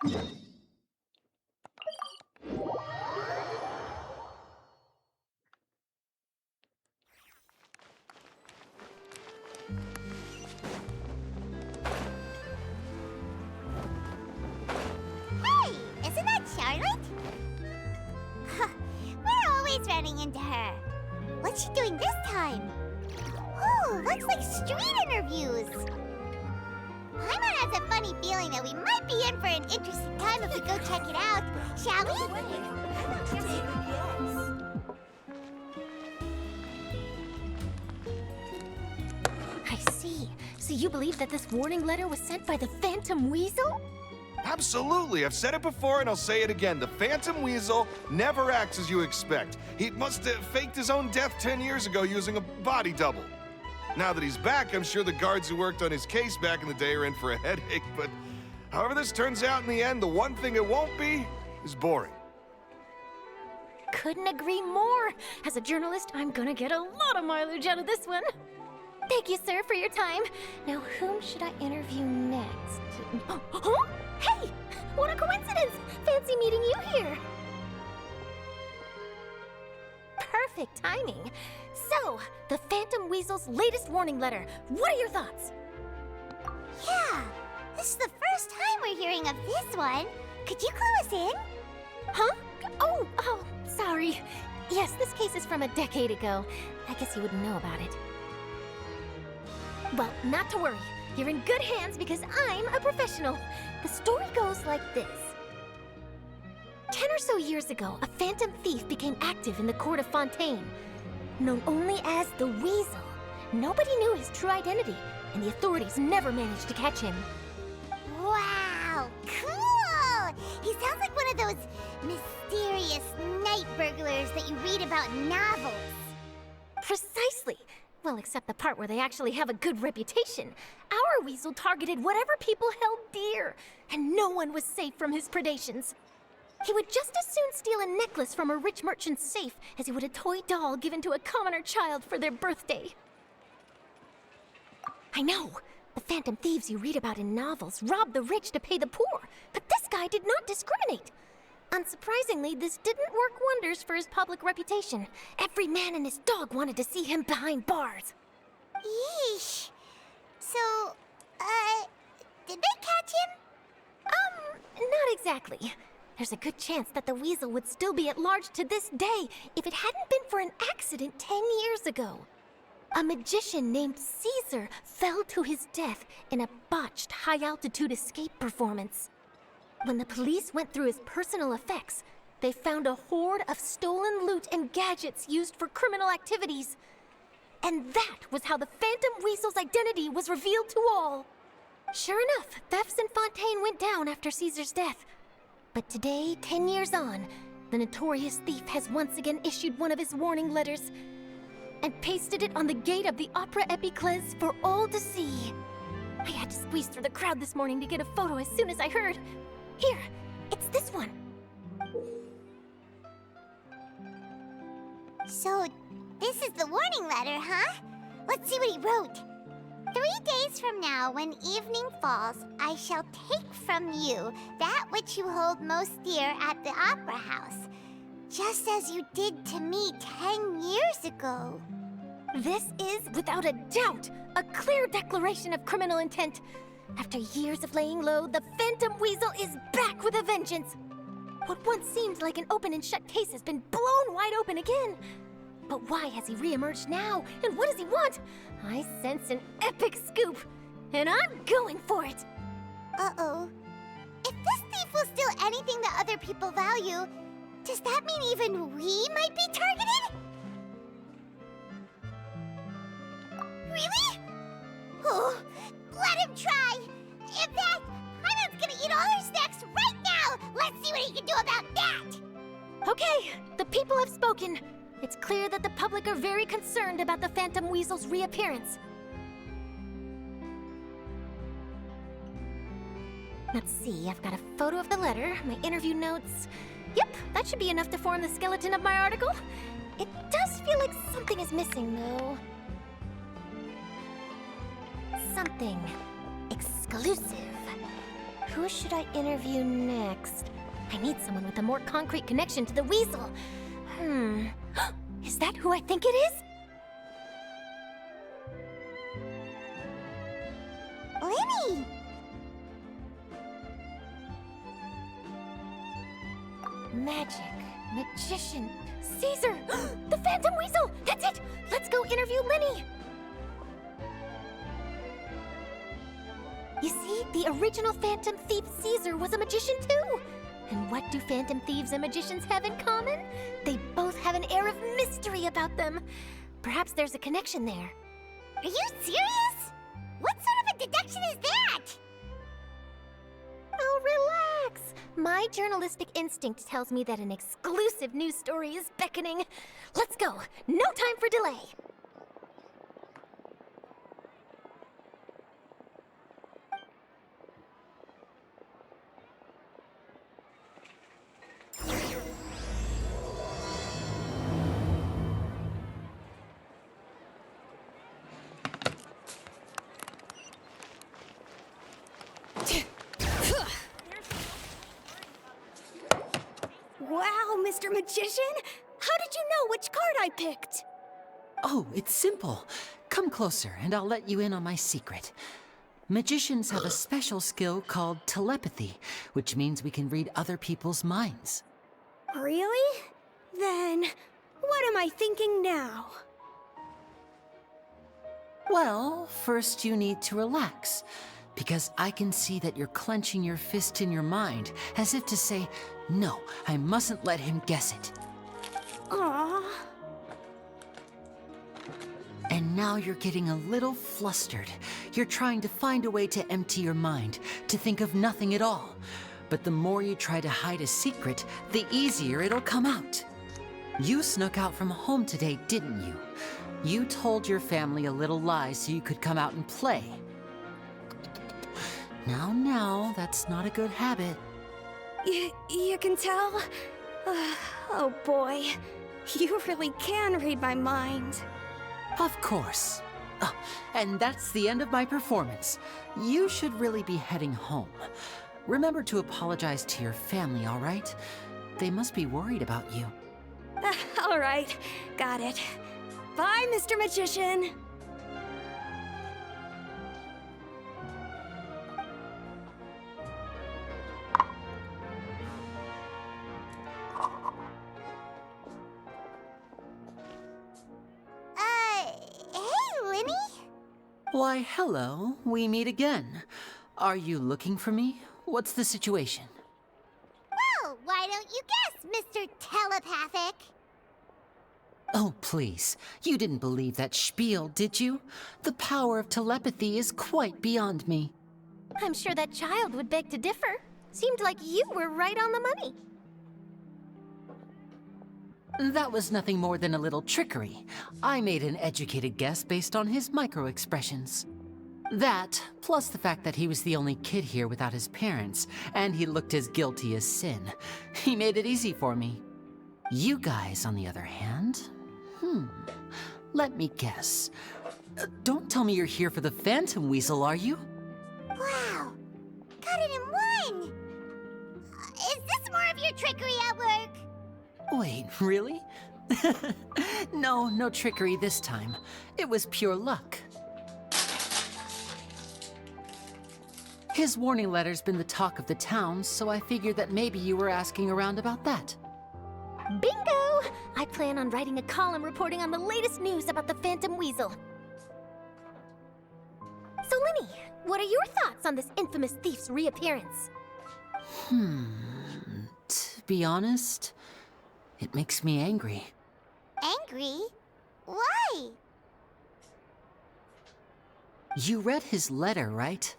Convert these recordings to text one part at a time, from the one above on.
Hey, isn't that Charlotte? We're always running into her. What's she doing this time? Oh, looks like street interviews. Paimon has a funny feeling that we might be in for an interesting time if we go check it out. Shall we? I see. So you believe that this warning letter was sent by the Phantom Weasel? Absolutely. I've said it before and I'll say it again. The Phantom Weasel never acts as you expect. He must have faked his own death 10 years ago using a body double. Now that he's back, I'm sure the guards who worked on his case back in the day are in for a headache, but however this turns out in the end, the one thing it won't be is boring. Couldn't agree more. As a journalist, I'm gonna get a lot of mileage out of this one. Thank you, sir, for your time. Now, whom should I interview next? Huh? Hey! What a coincidence! Fancy meeting you here. Perfect timing. So, the Phantom Weasel's latest warning letter. What are your thoughts? Yeah, this is the first time we're hearing of this one. Could you clue us in? Huh? Oh, sorry. Yes, this case is from a decade ago. I guess you wouldn't know about it. Well, not to worry. You're in good hands because I'm a professional. The story goes like this. 10 or so years ago, a phantom thief became active in the court of Fontaine. Known only as the Weasel, nobody knew his true identity, and the authorities never managed to catch him. Wow, cool! He sounds like one of those mysterious night burglars that you read about in novels. Precisely. Well, except the part where they actually have a good reputation. Our Weasel targeted whatever people held dear, and no one was safe from his predations. He would just as soon steal a necklace from a rich merchant's safe as he would a toy doll given to a commoner child for their birthday. I know, the phantom thieves you read about in novels rob the rich to pay the poor, but this guy did not discriminate. Unsurprisingly, this didn't work wonders for his public reputation. Every man and his dog wanted to see him behind bars. Yeesh. So, did they catch him? Not exactly. There's a good chance that the Weasel would still be at large to this day if it hadn't been for an accident 10 years ago. A magician named Caesar fell to his death in a botched high-altitude escape performance. When the police went through his personal effects, they found a hoard of stolen loot and gadgets used for criminal activities. And that was how the Phantom Weasel's identity was revealed to all. Sure enough, thefts in Fontaine went down after Caesar's death. But today, 10 years on, the notorious thief has once again issued one of his warning letters and pasted it on the gate of the Opera Epiclese for all to see. I had to squeeze through the crowd this morning to get a photo as soon as I heard. Here, it's this one. So, this is the warning letter, huh? Let's see what he wrote. 3 days from now, when evening falls, I shall take from you that which you hold most dear at the Opera House, just as you did to me 10 years ago. This is, without a doubt, a clear declaration of criminal intent. After years of laying low, the Phantom Weasel is back with a vengeance. What once seemed like an open and shut case has been blown wide open again. But why has he reemerged now? And what does he want? I sense an epic scoop, and I'm going for it. Uh-oh. If this thief will steal anything that other people value, does that mean even we might be targeted? Really? Oh, let him try. In fact, Paimon's gonna eat all her snacks right now. Let's see what he can do about that. Okay, the people have spoken. It's clear that the public are very concerned about the Phantom Weasel's reappearance. Let's see, I've got a photo of the letter, my interview notes. Yep, that should be enough to form the skeleton of my article. It does feel like something is missing, though. Something exclusive. Who should I interview next? I need someone with a more concrete connection to the weasel. Is that who I think it is? Lyney! Magic, magician, Caesar! The Phantom Weasel! That's it! Let's go interview Lyney! You see, the original Phantom Thief Caesar was a magician too! And what do Phantom Thieves and magicians have in common? They both have an air of mystery about them. Perhaps there's a connection there. Are you serious? What sort of a deduction is that? Oh, relax! My journalistic instinct tells me that an exclusive news story is beckoning. Let's go! No time for delay! Wow, Mr. Magician! How did you know which card I picked? Oh, it's simple. Come closer and I'll let you in on my secret. Magicians have a special skill called telepathy, which means we can read other people's minds. Really? Then, what am I thinking now? Well, first you need to relax, because I can see that you're clenching your fist in your mind, as if to say, no, I mustn't let him guess it. Aww. And now you're getting a little flustered. You're trying to find a way to empty your mind, to think of nothing at all. But the more you try to hide a secret, the easier it'll come out. You snuck out from home today, didn't you? You told your family a little lie so you could come out and play. Now, that's not a good habit. You can tell? Oh boy, you really can read my mind. Of course. Oh, and that's the end of my performance. You should really be heading home. Remember to apologize to your family, all right? They must be worried about you. All right, got it. Bye, Mr. Magician. Hey, Lyney? Why, hello. We meet again. Are you looking for me? What's the situation? Well, why don't you guess, Mr. Telepathic? Oh, please. You didn't believe that spiel, did you? The power of telepathy is quite beyond me. I'm sure that child would beg to differ. Seemed like you were right on the money. That was nothing more than a little trickery. I made an educated guess based on his micro-expressions. That, plus the fact that he was the only kid here without his parents, and he looked as guilty as sin. He made it easy for me. You guys, on the other hand, let me guess. Don't tell me you're here for the Phantom Weasel, are you? Wow, got it in one! Is this more of your trickery at work? Wait, really? No trickery this time. It was pure luck. His warning letter's been the talk of the town, so I figured that maybe you were asking around about that. Bingo! I plan on writing a column reporting on the latest news about the Phantom Weasel. So, Lyney, what are your thoughts on this infamous thief's reappearance? To be honest, it makes me angry. Angry? Why? You read his letter, right?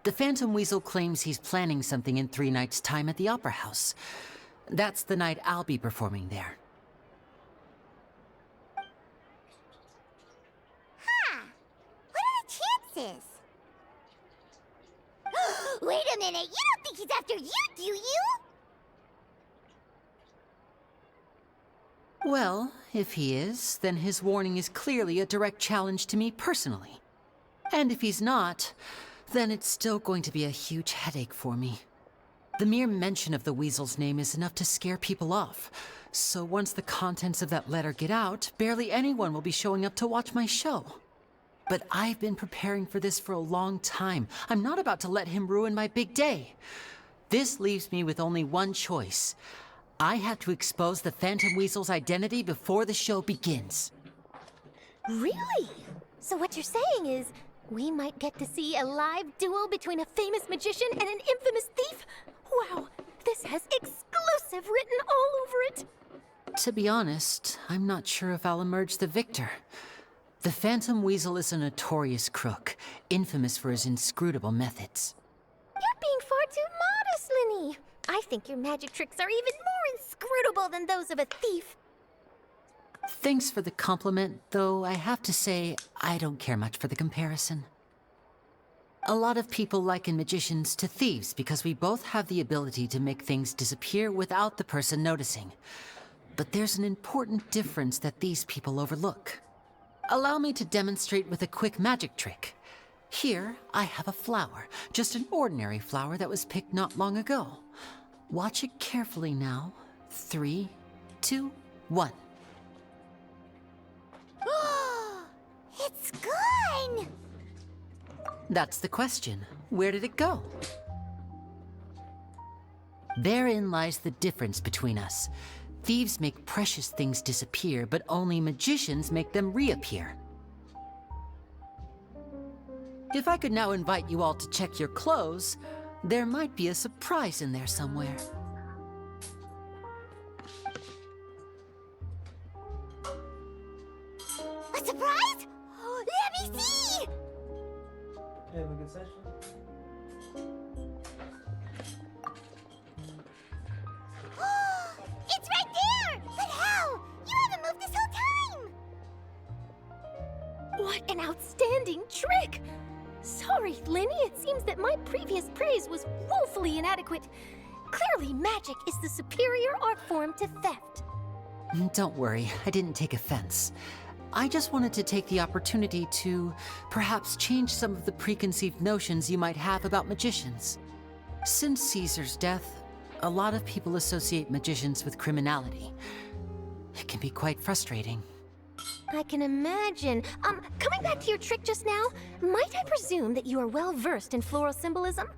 The Phantom Weasel claims he's planning something in 3 nights' time at the Opera House. That's the night I'll be performing there. Huh. What are the chances? Wait a minute, you don't think he's after you, do you? Well, if he is, then his warning is clearly a direct challenge to me personally. And if he's not, then it's still going to be a huge headache for me. The mere mention of the weasel's name is enough to scare people off. So once the contents of that letter get out, barely anyone will be showing up to watch my show. But I've been preparing for this for a long time. I'm not about to let him ruin my big day. This leaves me with only one choice. I have to expose the Phantom Weasel's identity before the show begins. Really? So what you're saying is, we might get to see a live duel between a famous magician and an infamous thief? Wow, this has exclusive written all over it. To be honest, I'm not sure if I'll emerge the victor. The Phantom Weasel is a notorious crook, infamous for his inscrutable methods. You're being far too modest, Lyney. I think your magic tricks are even more inscrutable than those of a thief. Thanks for the compliment, though I have to say, I don't care much for the comparison. A lot of people liken magicians to thieves because we both have the ability to make things disappear without the person noticing. But there's an important difference that these people overlook. Allow me to demonstrate with a quick magic trick. Here, I have a flower, just an ordinary flower that was picked not long ago. Watch it carefully now. 3, 2, 1. It's gone! That's the question. Where did it go? Therein lies the difference between us. Thieves make precious things disappear, but only magicians make them reappear. If I could now invite you all to check your clothes, there might be a surprise in there somewhere. A surprise? Let me see! You have a good session? It's right there! But how? You haven't moved this whole time! What an outstanding trick! Sorry, Lyney, it seems that my previous praise was woefully inadequate. Clearly, magic is the superior art form to theft. Don't worry, I didn't take offense. I just wanted to take the opportunity to perhaps change some of the preconceived notions you might have about magicians. Since Caesar's death, a lot of people associate magicians with criminality. It can be quite frustrating. I can imagine. Coming back to your trick just now, might I presume that you are well versed in floral symbolism?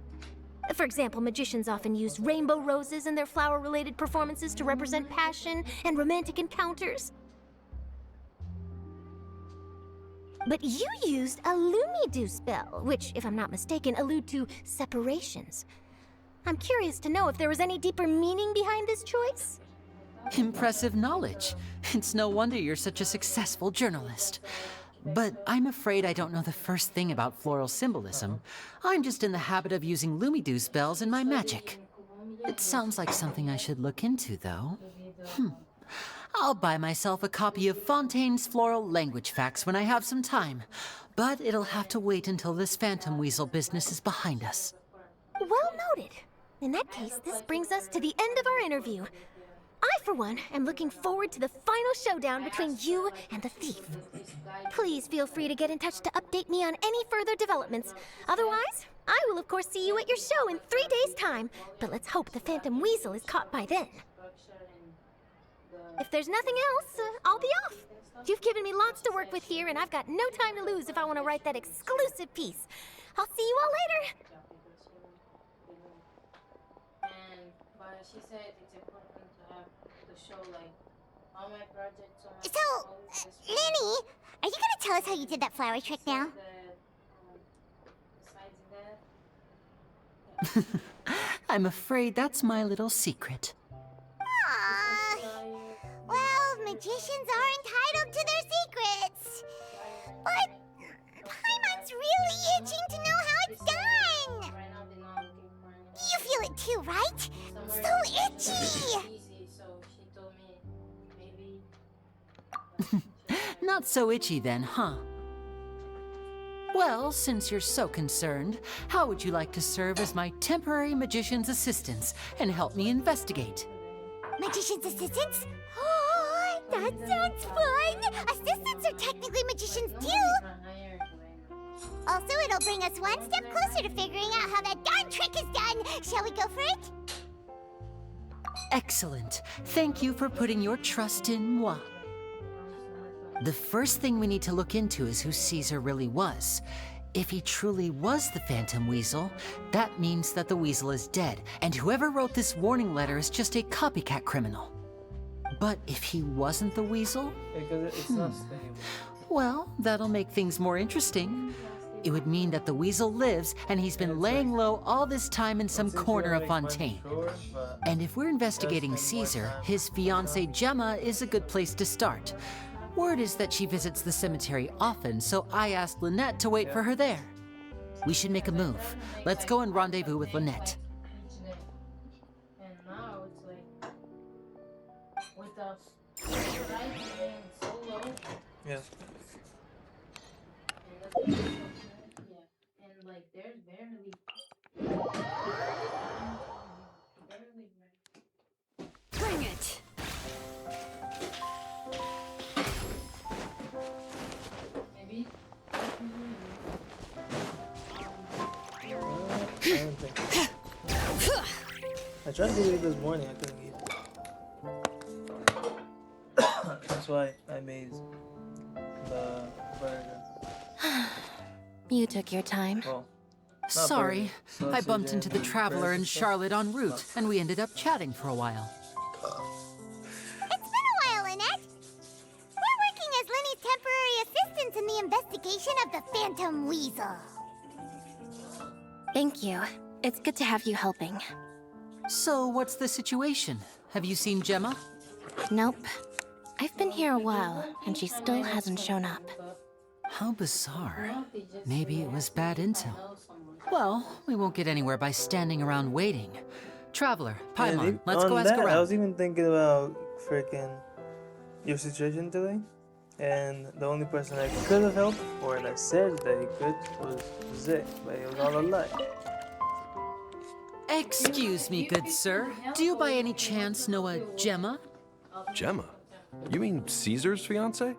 For example, magicians often use rainbow roses in their flower-related performances to represent passion and romantic encounters. But you used a Lumidu spell, which, if I'm not mistaken, allude to separations. I'm curious to know if there was any deeper meaning behind this choice? Impressive knowledge. It's no wonder you're such a successful journalist. But I'm afraid I don't know the first thing about floral symbolism. I'm just in the habit of using Lumidu spells in my magic. It sounds like something I should look into, though. I'll buy myself a copy of Fontaine's Floral Language Facts when I have some time. But it'll have to wait until this Phantom Weasel business is behind us. Well noted. In that case, this brings us to the end of our interview. I, for one, am looking forward to the final showdown between you and the thief. Please feel free to get in touch to update me on any further developments. Otherwise, I will of course see you at your show in 3 days' time, but let's hope the Phantom Weasel is caught by then. If there's nothing else, I'll be off. You've given me lots to work with here, and I've got no time to lose if I want to write that exclusive piece. I'll see you all later. But she said it's important to have the show like all my projects. So, Lyney, are you gonna tell us how you did that flower trick now? Besides that, I'm afraid that's my little secret. Aww. Well, magicians are entitled to their secrets. But Paimon's really itching to know how it's done. right now they're not looking for any. You feel it too, right? So itchy. Easy, so she told me maybe. Not so itchy then, huh? Well, since you're so concerned, how would you like to serve as my temporary magician's assistants and help me investigate? Magician's assistants? Oh, that sounds fun! Assistants are technically magicians too! Also, it'll bring us one step closer to figuring out how that darn trick is done. Shall we go for it? Excellent. Thank you for putting your trust in moi. The first thing we need to look into is who Caesar really was. If he truly was the Phantom Weasel, that means that the Weasel is dead, and whoever wrote this warning letter is just a copycat criminal. But if he wasn't the Weasel, Because it's not stable. well, that'll make things more interesting. It would mean that the Weasel lives, and he's been laying low all this time in some corner of Fontaine. And if we're investigating Caesar, his fiancée Gemma is a good place to start. Word is that she visits the cemetery often, so I asked Lynette to wait for her there. We should make a move. Let's go and rendezvous with Lynette. And now it's like with us right being so low. Yeah. And that's yeah. And like there's barely Bring it! maybe I don't think. I tried to eat this morning, I couldn't eat. That's why I made the burger. You took your time. Well, Sorry, burger, I bumped sausage into the and Traveler bread and stuff. Charlotte en route, and we ended up chatting for a while. It's been a while, Lynette. We're working as Lyney's temporary assistants in the investigation of the Phantom Weasel. Thank you. It's good to have you helping. So, what's the situation? Have you seen Gemma? Nope. I've been here a while, and she still hasn't shown up. How bizarre. Maybe it was bad intel. Well, we won't get anywhere by standing around waiting. Traveler, Paimon, let's go ask I around. was even thinking about freaking your situation today, and the only person I could have helped, or that said that he could, was Zay, but it was all a lie. Excuse me, good sir. Do you by any chance know a Gemma? Gemma? You mean Caesar's fiance?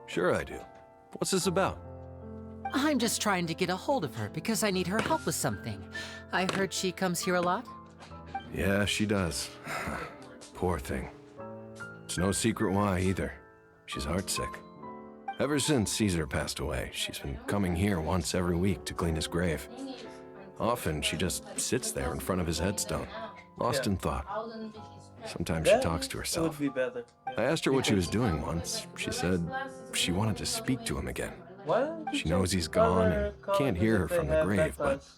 Sure I do. What's this about? I'm just trying to get a hold of her because I need her help with something. I heard she comes here a lot. Yeah, she does. Poor thing. It's no secret why either. She's heartsick. Ever since Caesar passed away, she's been coming here once every week to clean his grave. Often she just sits there in front of his headstone, lost in thought. Sometimes she talks to It herself. would be better. I asked her what she was doing once. She said she wanted to speak to him again. Why don't you She knows check he's gone other and can't hear her colleges if from they the have grave, but breakfast?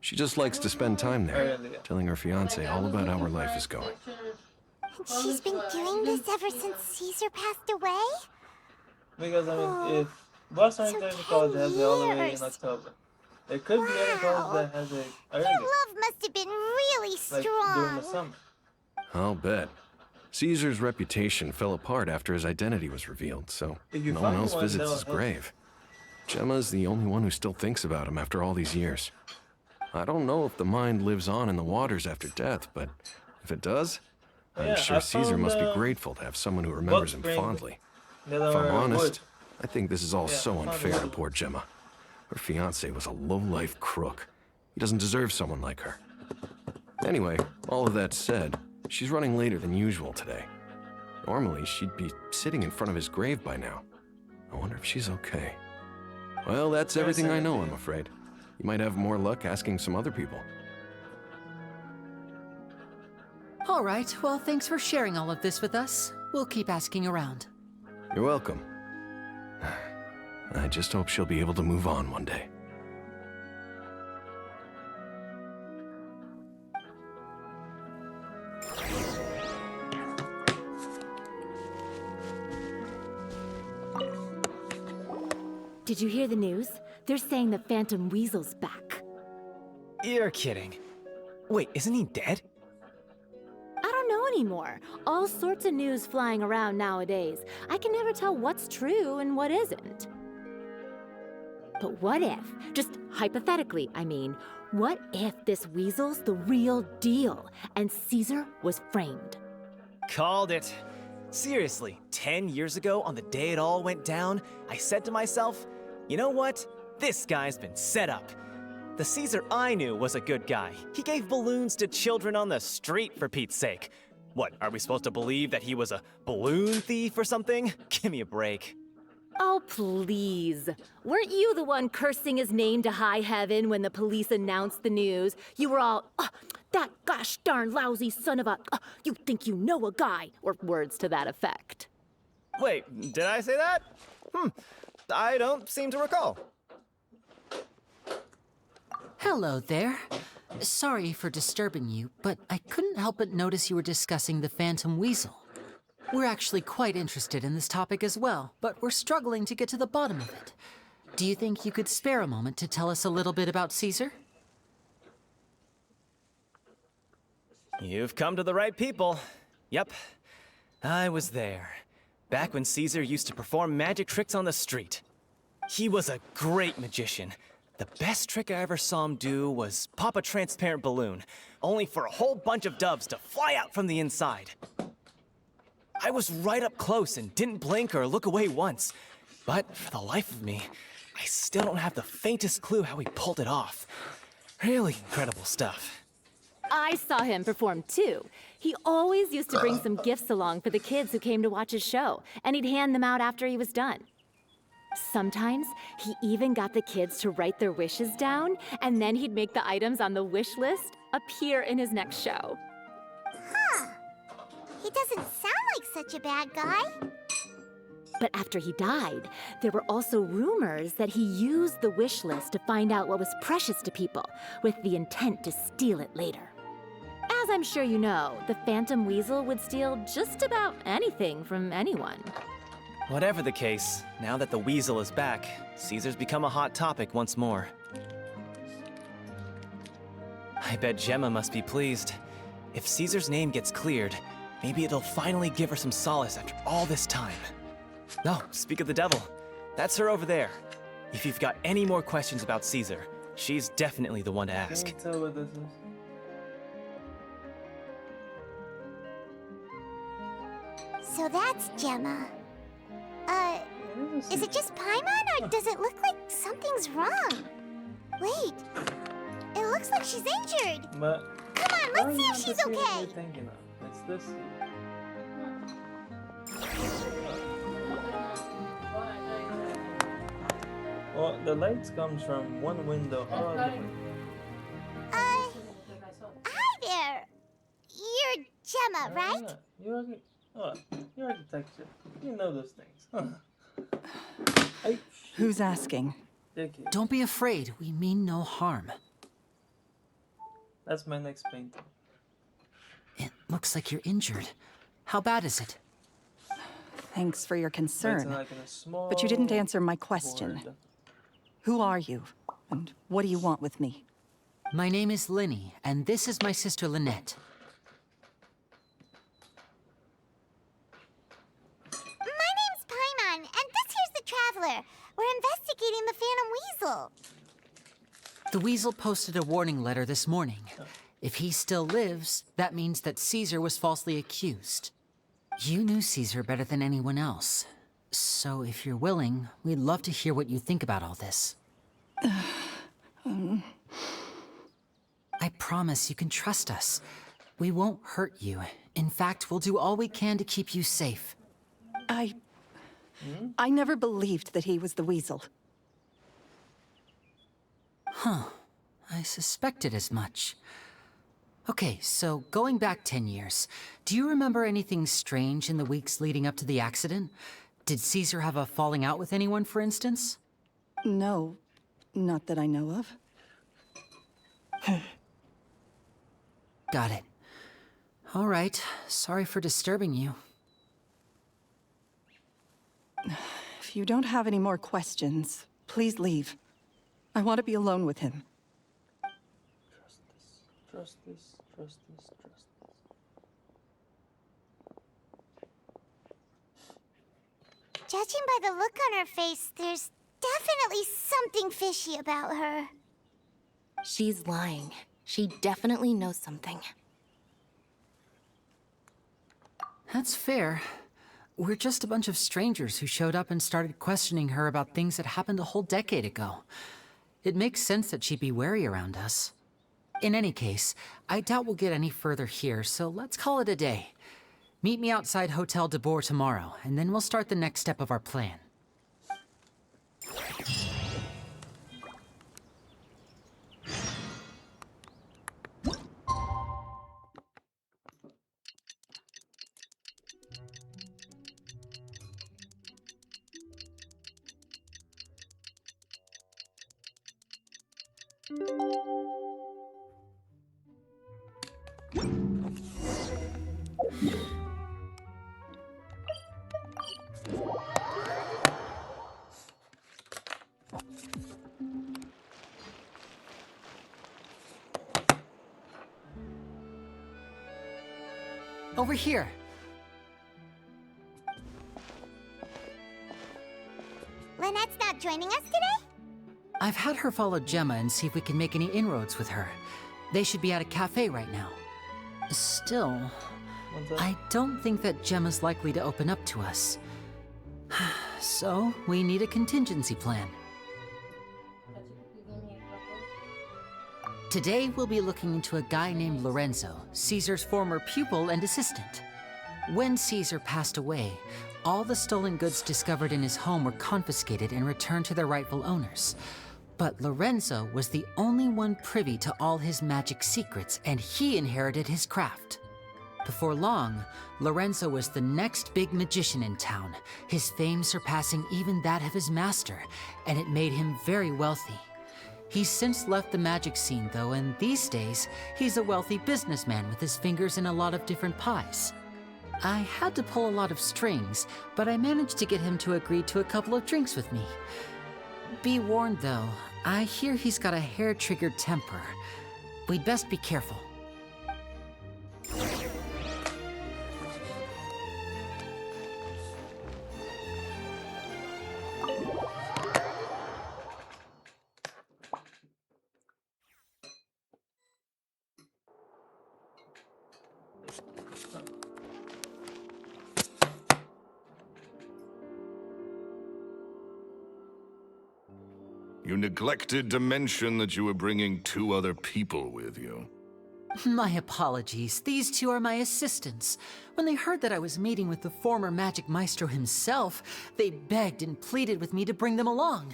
she just likes to spend time there, Earlier. telling her fiance all about how her life is going. And she's been doing this ever since Caesar passed away? Because I mean, if Boston So International College has it all the way in years. October, there could be other Wow. colleges that has it Your earlier, love must have been really like during the strong. summer. I'll bet. Caesar's reputation fell apart after his identity was revealed, so If you no one find else one, visits that'll his help. grave. Gemma's the only one who still thinks about him after all these years. I don't know if the mind lives on in the waters after death, but if it does, I'm Yeah, sure I Caesar found, must be grateful to have someone who remembers him spring. fondly. The If other I'm were honest, wood. I think this is all Yeah, so found unfair to wood. poor Gemma. Her fiancé was a low-life crook. He doesn't deserve someone like her. Anyway, all of that said, she's running later than usual today. Normally, she'd be sitting in front of his grave by now. I wonder if she's okay. Well, that's everything I know, I'm afraid. You might have more luck asking some other people. All right, well, thanks for sharing all of this with us. We'll keep asking around. You're welcome. I just hope she'll be able to move on one day. Did you hear the news? They're saying the Phantom Weasel's back. You're kidding. Wait, isn't he dead? I don't know anymore. All sorts of news flying around nowadays. I can never tell what's true and what isn't. But what if, just hypothetically, I mean, what if this weasel's the real deal and Caesar was framed? Called it. Seriously, 10 years ago, on the day it all went down, I said to myself, you know what? This guy's been set up. The Caesar I knew was a good guy. He gave balloons to children on the street, for Pete's sake. What, are we supposed to believe that he was a balloon thief or something? Give me a break. Oh, please. Weren't you the one cursing his name to high heaven when the police announced the news? You were all, that gosh darn lousy son of a, you think you know a guy, or words to that effect. Wait, did I say that? I don't seem to recall. Hello there. Sorry for disturbing you, but I couldn't help but notice you were discussing the Phantom Weasel. We're actually quite interested in this topic as well, but we're struggling to get to the bottom of it. Do you think you could spare a moment to tell us a little bit about Caesar? You've come to the right people. Yep, I was there. Back when Caesar used to perform magic tricks on the street. He was a great magician. The best trick I ever saw him do was pop a transparent balloon, only for a whole bunch of doves to fly out from the inside. I was right up close and didn't blink or look away once. But for the life of me, I still don't have the faintest clue how he pulled it off. Really incredible stuff. I saw him perform too. He always used to bring some gifts along for the kids who came to watch his show, and he'd hand them out after he was done. Sometimes, he even got the kids to write their wishes down, and then he'd make the items on the wish list appear in his next show. Huh. He doesn't sound like such a bad guy. But after he died, there were also rumors that he used the wish list to find out what was precious to people, with the intent to steal it later. As I'm sure you know, the Phantom Weasel would steal just about anything from anyone. Whatever the case, now that the Weasel is back, Caesar's become a hot topic once more. I bet Gemma must be pleased. If Caesar's name gets cleared, maybe it'll finally give her some solace after all this time. No, speak of the devil. That's her over there. If you've got any more questions about Caesar, she's definitely the one to ask. Can you tell what this is? So that's Gemma. Is it just Paimon, or does it look like something's wrong? Wait, it looks like she's injured. But Come on, let's see if she's What okay. you're thinking of. It's this. Well, the lights comes from one window all the way. Hi there. You're Gemma, right? You're architecture. You know those things. Who's asking? JK. Don't be afraid, we mean no harm. That's my next painting. It looks like you're injured. How bad is it? Thanks for your Painting concern, like in a small but you didn't answer my question. board. Who are you? And what do you want with me? My name is Lyney, and this is my sister Lynette. My name's Paimon, and this here's the Traveler. We're investigating the Phantom Weasel. The Weasel posted a warning letter this morning. If he still lives, that means that Caesar was falsely accused. You knew Caesar better than anyone else. So if you're willing, we'd love to hear what you think about all this. I promise you can trust us. We won't hurt you. In fact, we'll do all we can to keep you safe. I never believed that he was the Weasel. Huh. I suspected as much. Okay, so going back 10 years, do you remember anything strange in the weeks leading up to the accident? Did Caesar have a falling out with anyone, for instance? No, not that I know of. Got it. All right, sorry for disturbing you. If you don't have any more questions, please leave. I want to be alone with him. Trust this, trust this, trust this. Judging by the look on her face, there's definitely something fishy about her. She's lying. She definitely knows something. That's fair. we're just a bunch of strangers who showed up and started questioning her about things that happened a whole decade ago. It makes sense that she'd be wary around us. In any case, I doubt we'll get any further here, so let's call it a day. Meet me outside Hotel de Boer tomorrow, and then we'll start the next step of our plan. Over here. Lynette's not joining us today? I've had her follow Gemma and see if we can make any inroads with her. They should be at a cafe right now. Still, I don't think that Gemma's likely to open up to us. So, we need a contingency plan. Today, we'll be looking into a guy named Lorenzo, Caesar's former pupil and assistant. When Caesar passed away, all the stolen goods discovered in his home were confiscated and returned to their rightful owners. But Lorenzo was the only one privy to all his magic secrets, and he inherited his craft. Before long, Lorenzo was the next big magician in town, his fame surpassing even that of his master, and it made him very wealthy. He's since left the magic scene, though, and these days, he's a wealthy businessman with his fingers in a lot of different pies. I had to pull a lot of strings, but I managed to get him to agree to a couple of drinks with me. Be warned, though, I hear he's got a hair-triggered temper. We'd best be careful. You neglected to mention that you were bringing 2 other people with you. My apologies. These 2 are my assistants. When they heard that I was meeting with the former magic maestro himself, they begged and pleaded with me to bring them along.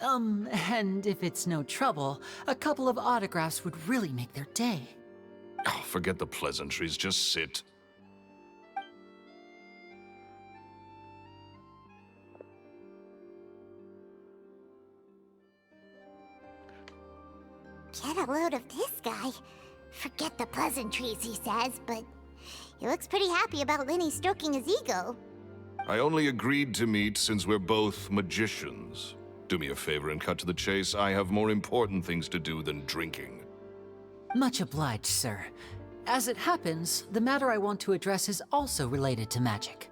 And if it's no trouble, a couple of autographs would really make their day. Oh, forget the pleasantries, just sit. Get a load of this guy. Forget the pleasantries, he says, but he looks pretty happy about Lyney stroking his ego. I only agreed to meet since we're both magicians. Do me a favor and cut to the chase. I have more important things to do than drinking. Much obliged, sir. As it happens, the matter I want to address is also related to magic.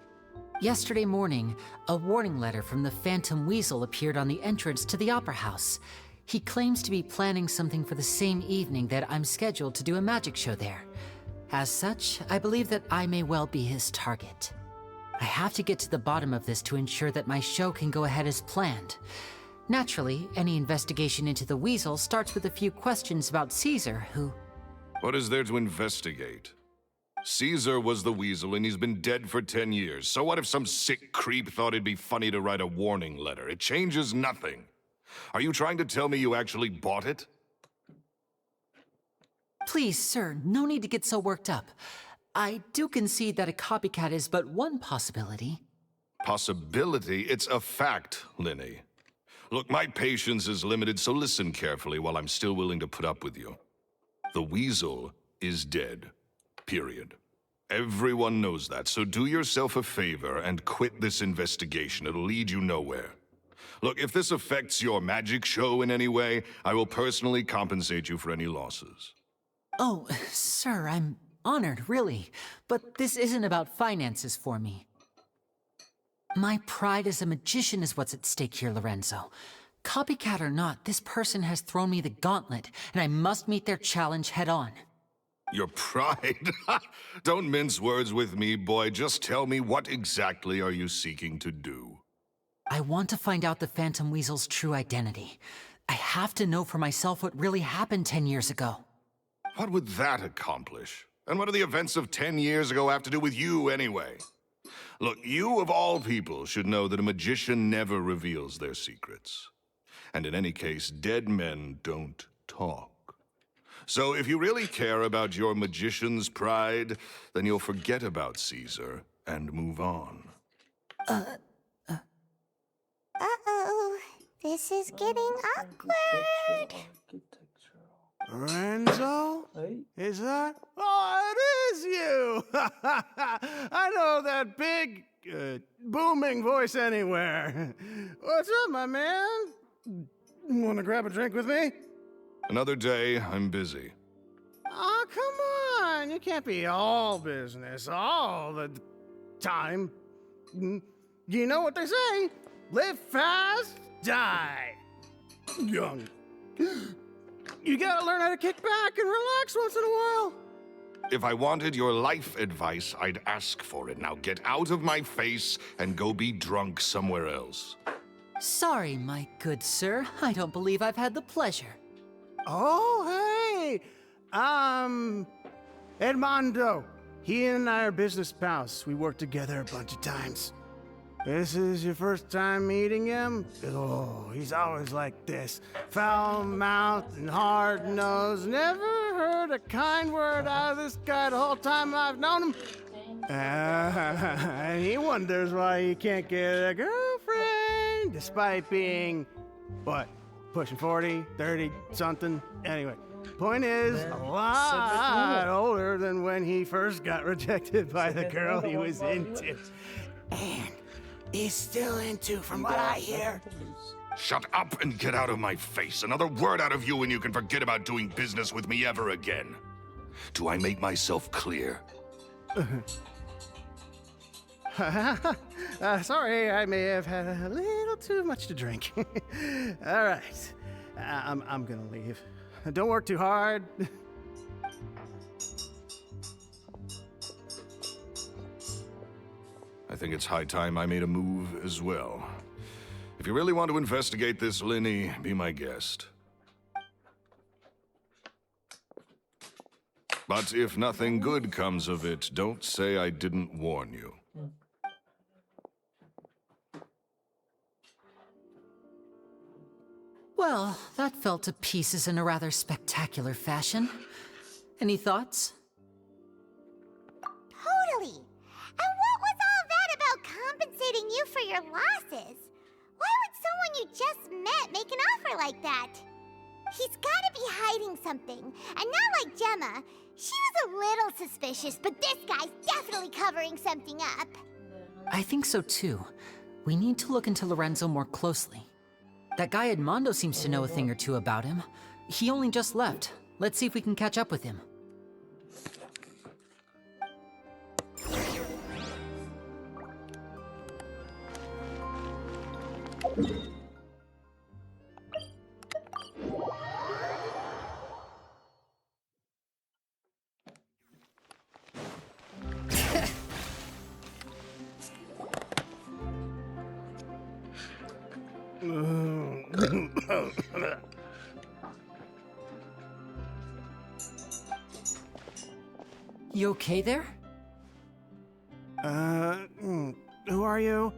Yesterday morning, a warning letter from the Phantom Weasel appeared on the entrance to the Opera House. He claims to be planning something for the same evening that I'm scheduled to do a magic show there. As such, I believe that I may well be his target. I have to get to the bottom of this to ensure that my show can go ahead as planned. Naturally, any investigation into the Weasel starts with a few questions about Caesar, who... What is there to investigate? Caesar was the Weasel and he's been dead for 10 years. So what if some sick creep thought it'd be funny to write a warning letter? It changes nothing. Are you trying to tell me you actually bought it? Please, sir, no need to get so worked up. I do concede that a copycat is but one possibility. Possibility? It's a fact, Lyney. Look, my patience is limited, so listen carefully while I'm still willing to put up with you. The Weasel is dead. Period. Everyone knows that, so do yourself a favor and quit this investigation. It'll lead you nowhere. Look, if this affects your magic show in any way, I will personally compensate you for any losses. Oh, sir, I'm honored, really. But this isn't about finances for me. My pride as a magician is what's at stake here, Lorenzo. Copycat or not, this person has thrown me the gauntlet, and I must meet their challenge head on. Your pride? Don't mince words with me, boy. Just tell me, what exactly are you seeking to do? I want to find out the Phantom Weasel's true identity. I have to know for myself what really happened 10 years ago. What would that accomplish? And what do the events of 10 years ago have to do with you, anyway? Look, you of all people should know that a magician never reveals their secrets. And in any case, dead men don't talk. So if you really care about your magician's pride, then you'll forget about Caesar and move on. Uh-oh. This is getting awkward. Lorenzo? Hey? Is that? Oh, it is you! I know that big, booming voice anywhere. What's up, my man? Want to grab a drink with me? Another day, I'm busy. Oh, come on. You can't be all business all the time. You know what they say? Live fast, die young. You gotta learn how to kick back and relax once in a while. If I wanted your life advice, I'd ask for it. Now get out of my face and go be drunk somewhere else. Sorry, my good sir. I don't believe I've had the pleasure. Oh, hey! Edmondo. He and I are business pals. We worked together a bunch of times. This is your first time meeting him? Oh, he's always like this. Foul-mouthed and hard-nosed. Never heard a kind word out of this guy the whole time I've known him. And he wonders why he can't get a girlfriend, despite being, what, pushing 40, 30, something? Anyway, point is, a lot older than when he first got rejected by the girl he was into. And he's still into, from what I hear. Shut up and get out of my face. Another word out of you and you can forget about doing business with me ever again. Do I make myself clear? Sorry, I may have had a little too much to drink. All right, I'm gonna leave. Don't work too hard. I think it's high time I made a move as well. If you really want to investigate this, Lyney, be my guest. But if nothing good comes of it, don't say I didn't warn you. Well, that fell to pieces in a rather spectacular fashion. Any thoughts? Totally. And what was all that about compensating you for your losses? Why would someone you just met make an offer like that? He's gotta be hiding something. And not like Gemma. She was a little suspicious, but this guy's definitely covering something up. I think so too. We need to look into Lorenzo more closely. That guy Edmondo seems to know a thing or two about him. He only just left. Let's see if we can catch up with him. You okay there? Who are you?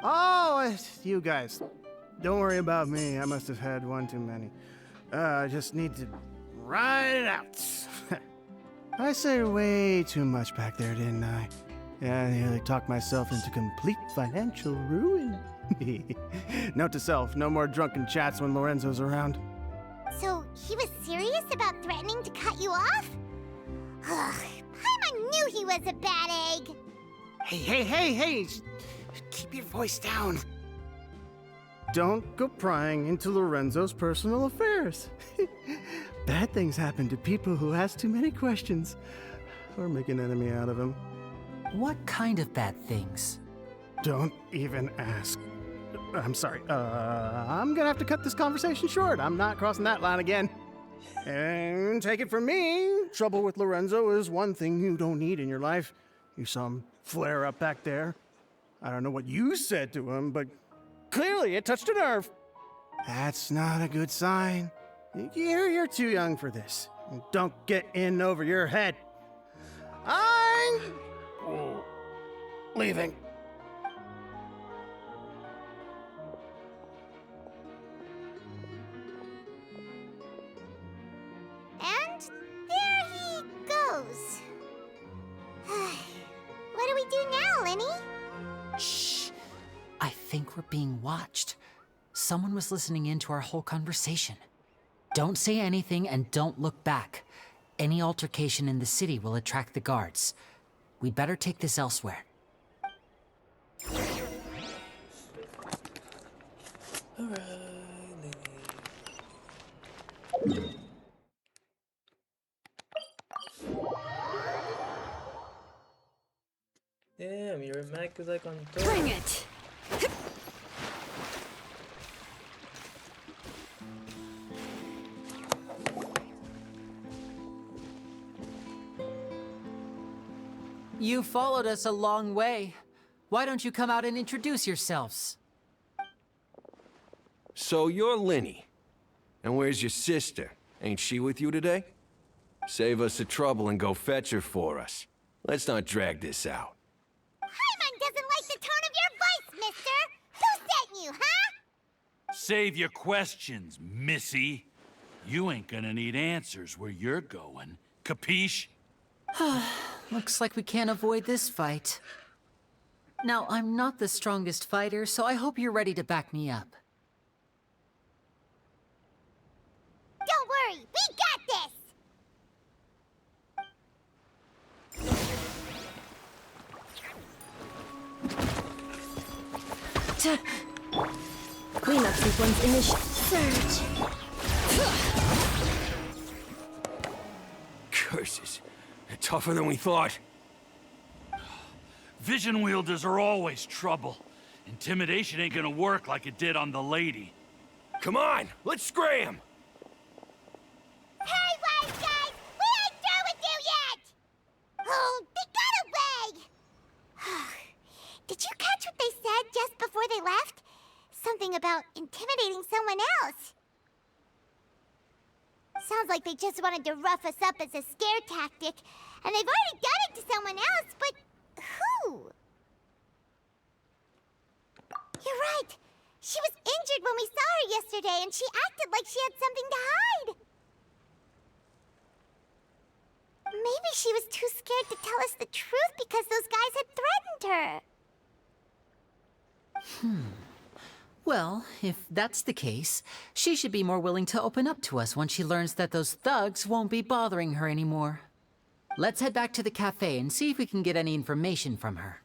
Oh, it's you guys. Don't worry about me. I must have had one too many. I just need to ride it out. I said way too much back there, didn't I? Yeah, I nearly talked myself into complete financial ruin. Note to self, no more drunken chats when Lorenzo's around. So, he was serious about threatening to cut you off? Ugh, Paimon knew he was a bad egg. Hey! Keep your voice down. Don't go prying into Lorenzo's personal affairs. Bad things happen to people who ask too many questions or make an enemy out of him. What kind of bad things? Don't even ask. I'm sorry. I'm gonna have to cut this conversation short. I'm not crossing that line again. And take it from me, trouble with Lorenzo is one thing you don't need in your life. You saw him flare up back there. I don't know what you said to him, but clearly it touched a nerve. That's not a good sign. You're too young for this. Don't get in over your head. I'm leaving. And there he goes. What do we do now, Lyney? Shh. I think we're being watched. Someone was listening in to our whole conversation. Don't say anything and don't look back. Any altercation in the city will attract the guards. We'd better take this elsewhere. Damn, your Mac is like on top. Bring it! You followed us a long way. Why don't you come out and introduce yourselves? So you're Lyney. And where's your sister? Ain't she with you today? Save us the trouble and go fetch her for us. Let's not drag this out. Paimon doesn't like the tone of your voice, mister! Who sent you, huh? Save your questions, missy. You ain't gonna need answers where you're going. Capiche? Looks like we can't avoid this fight. Now, I'm not the strongest fighter, so I hope you're ready to back me up. Don't worry, we got this! Cleanup sequence initiated. Surge. Curses. They're tougher than we thought. Vision wielders are always trouble. Intimidation ain't gonna work like it did on the lady. Come on, let's scram! Hey, wise guys! We ain't through with you yet! Oh, they got away! Did you catch what they said just before they left? Something about intimidating someone else. Sounds like they just wanted to rough us up as a scare tactic, and they've already done it to someone else, but who? You're right. She was injured when we saw her yesterday, and she acted like she had something to hide. Maybe she was too scared to tell us the truth because those guys had threatened her. Well, if that's the case, she should be more willing to open up to us once she learns that those thugs won't be bothering her anymore. Let's head back to the cafe and see if we can get any information from her.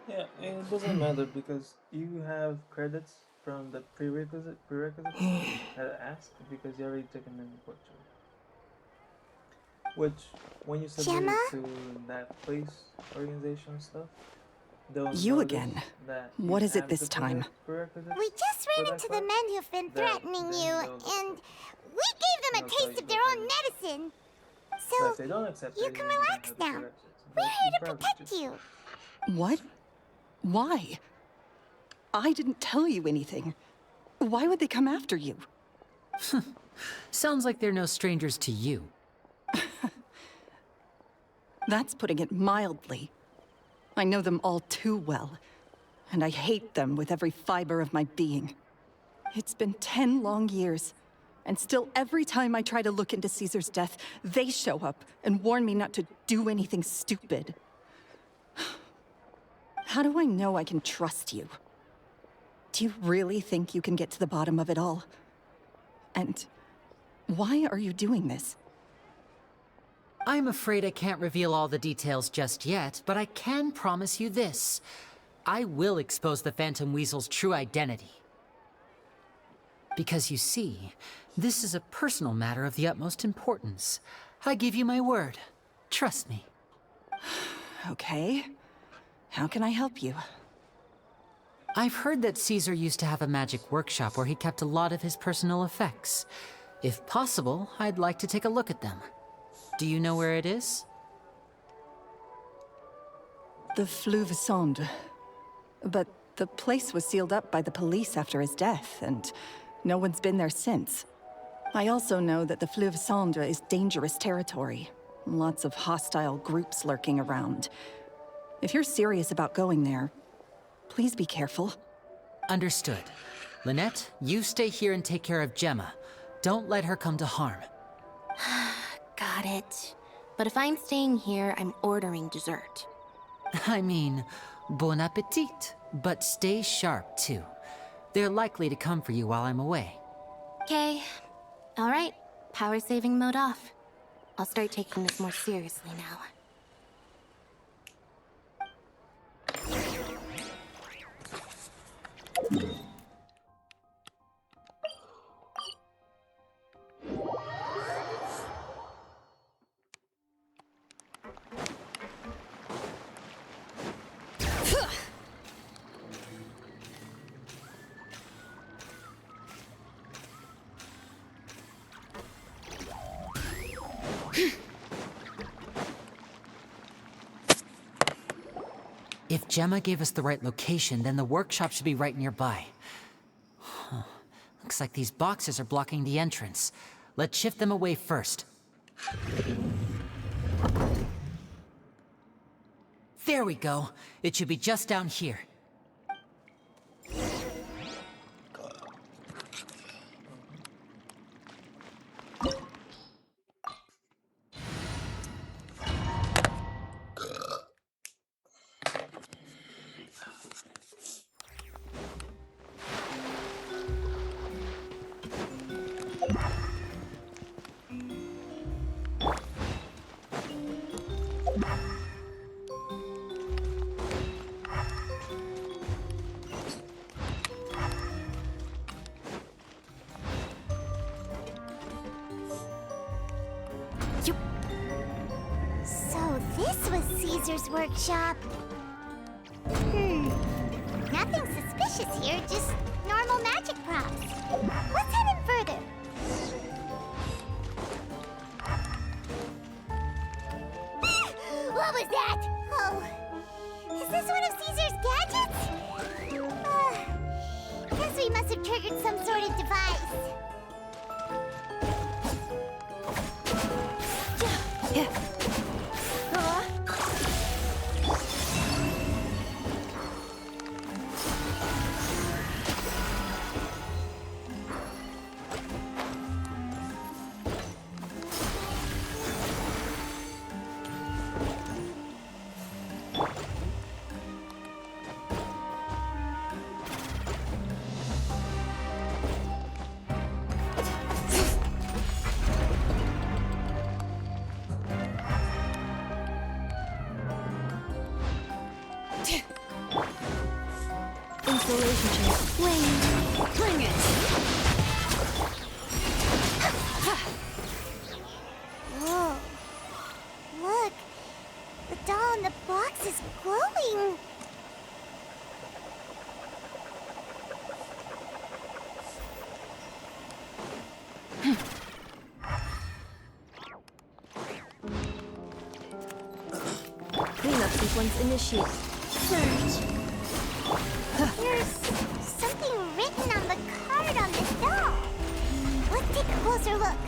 Yeah, it doesn't matter because you have credits from the prerequisite that I asked because you already taken them in portrait. Which, when you submit it to that place organization stuff, they'll You notice again. that What you is it have this the time? prerequisites We just for ran that into the class. men who've been threatening you, and we gave them a taste of their own medicine. So So, if they don't accept you it, can then you relax have the now. prerequisites. We're But here you to probably protect just- you. What? Why? I didn't tell you anything. Why would they come after you? Sounds like they're no strangers to you. That's putting it mildly. I know them all too well, and I hate them with every fiber of my being. It's been 10 long years, and still every time I try to look into Caesar's death, they show up and warn me not to do anything stupid. How do I know I can trust you? Do you really think you can get to the bottom of it all? And Why are you doing this? I'm afraid I can't reveal all the details just yet, but I can promise you this. I will expose the Phantom Weasel's true identity. Because you see, this is a personal matter of the utmost importance. I give you my word. Trust me. Okay. How can I help you? I've heard that Caesar used to have a magic workshop where he kept a lot of his personal effects. If possible, I'd like to take a look at them. Do you know where it is? The Fleuve Sonde. But the place was sealed up by the police after his death, and no one's been there since. I also know that the Fleuve Sonde is dangerous territory. Lots of hostile groups lurking around. If you're serious about going there, please be careful. Understood. Lynette, you stay here and take care of Gemma. Don't let her come to harm. Got it. But if I'm staying here, I'm ordering dessert. I mean, bon appetit. But stay sharp, too. They're likely to come for you while I'm away. Okay. Alright. Power saving mode off. I'll start taking this more seriously now. If Gemma gave us the right location, then the workshop should be right nearby. Huh. Looks like these boxes are blocking the entrance. Let's shift them away first. There we go. It should be just down here. So this was Caesar's workshop. Nothing suspicious here, just normal magic props. Let's head in further. What was that? Oh, is this one of Caesar's gadgets? Guess we must have triggered some sort of device. Insulation chip. Fling it. Whoa. Look. The doll in the box is glowing. Cleanup sequence initiated. Search. There's something written on the card on this doll. Let's take a closer look.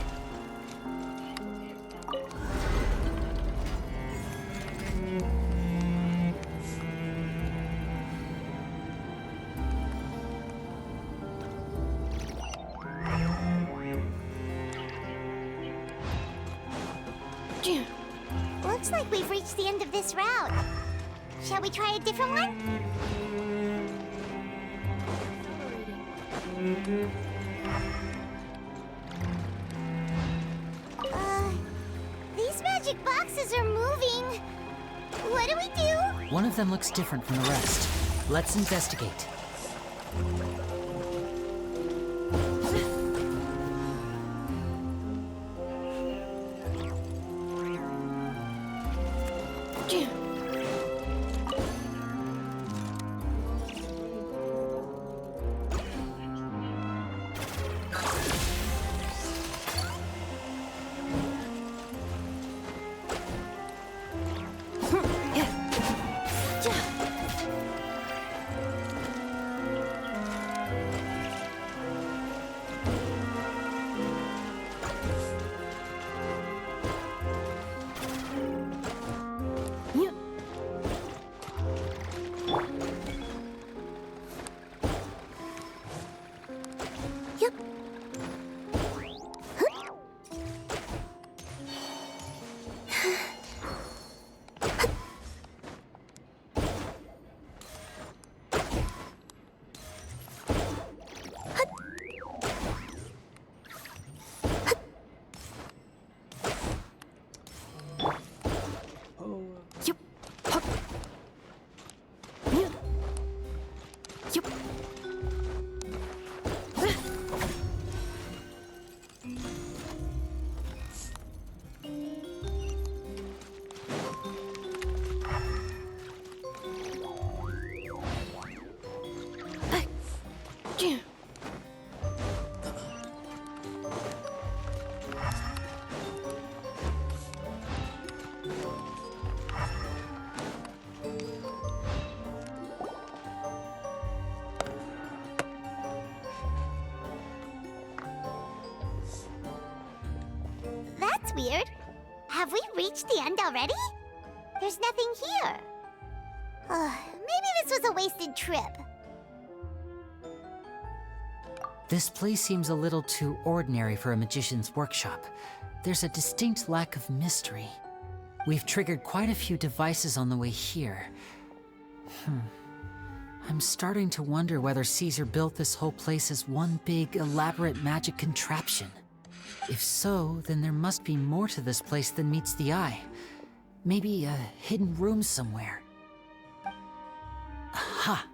Looks like we've reached the end of this route. Shall we try a different one? magic boxes are moving. What do we do? One of them looks different from the rest. Let's investigate. That's weird. Have we reached the end already? There's nothing here. Maybe this was a wasted trip. This place seems a little too ordinary for a magician's workshop. There's a distinct lack of mystery. We've triggered quite a few devices on the way here. I'm starting to wonder whether Caesar built this whole place as one big, elaborate magic contraption. If so, then there must be more to this place than meets the eye. Maybe a hidden room somewhere. Aha!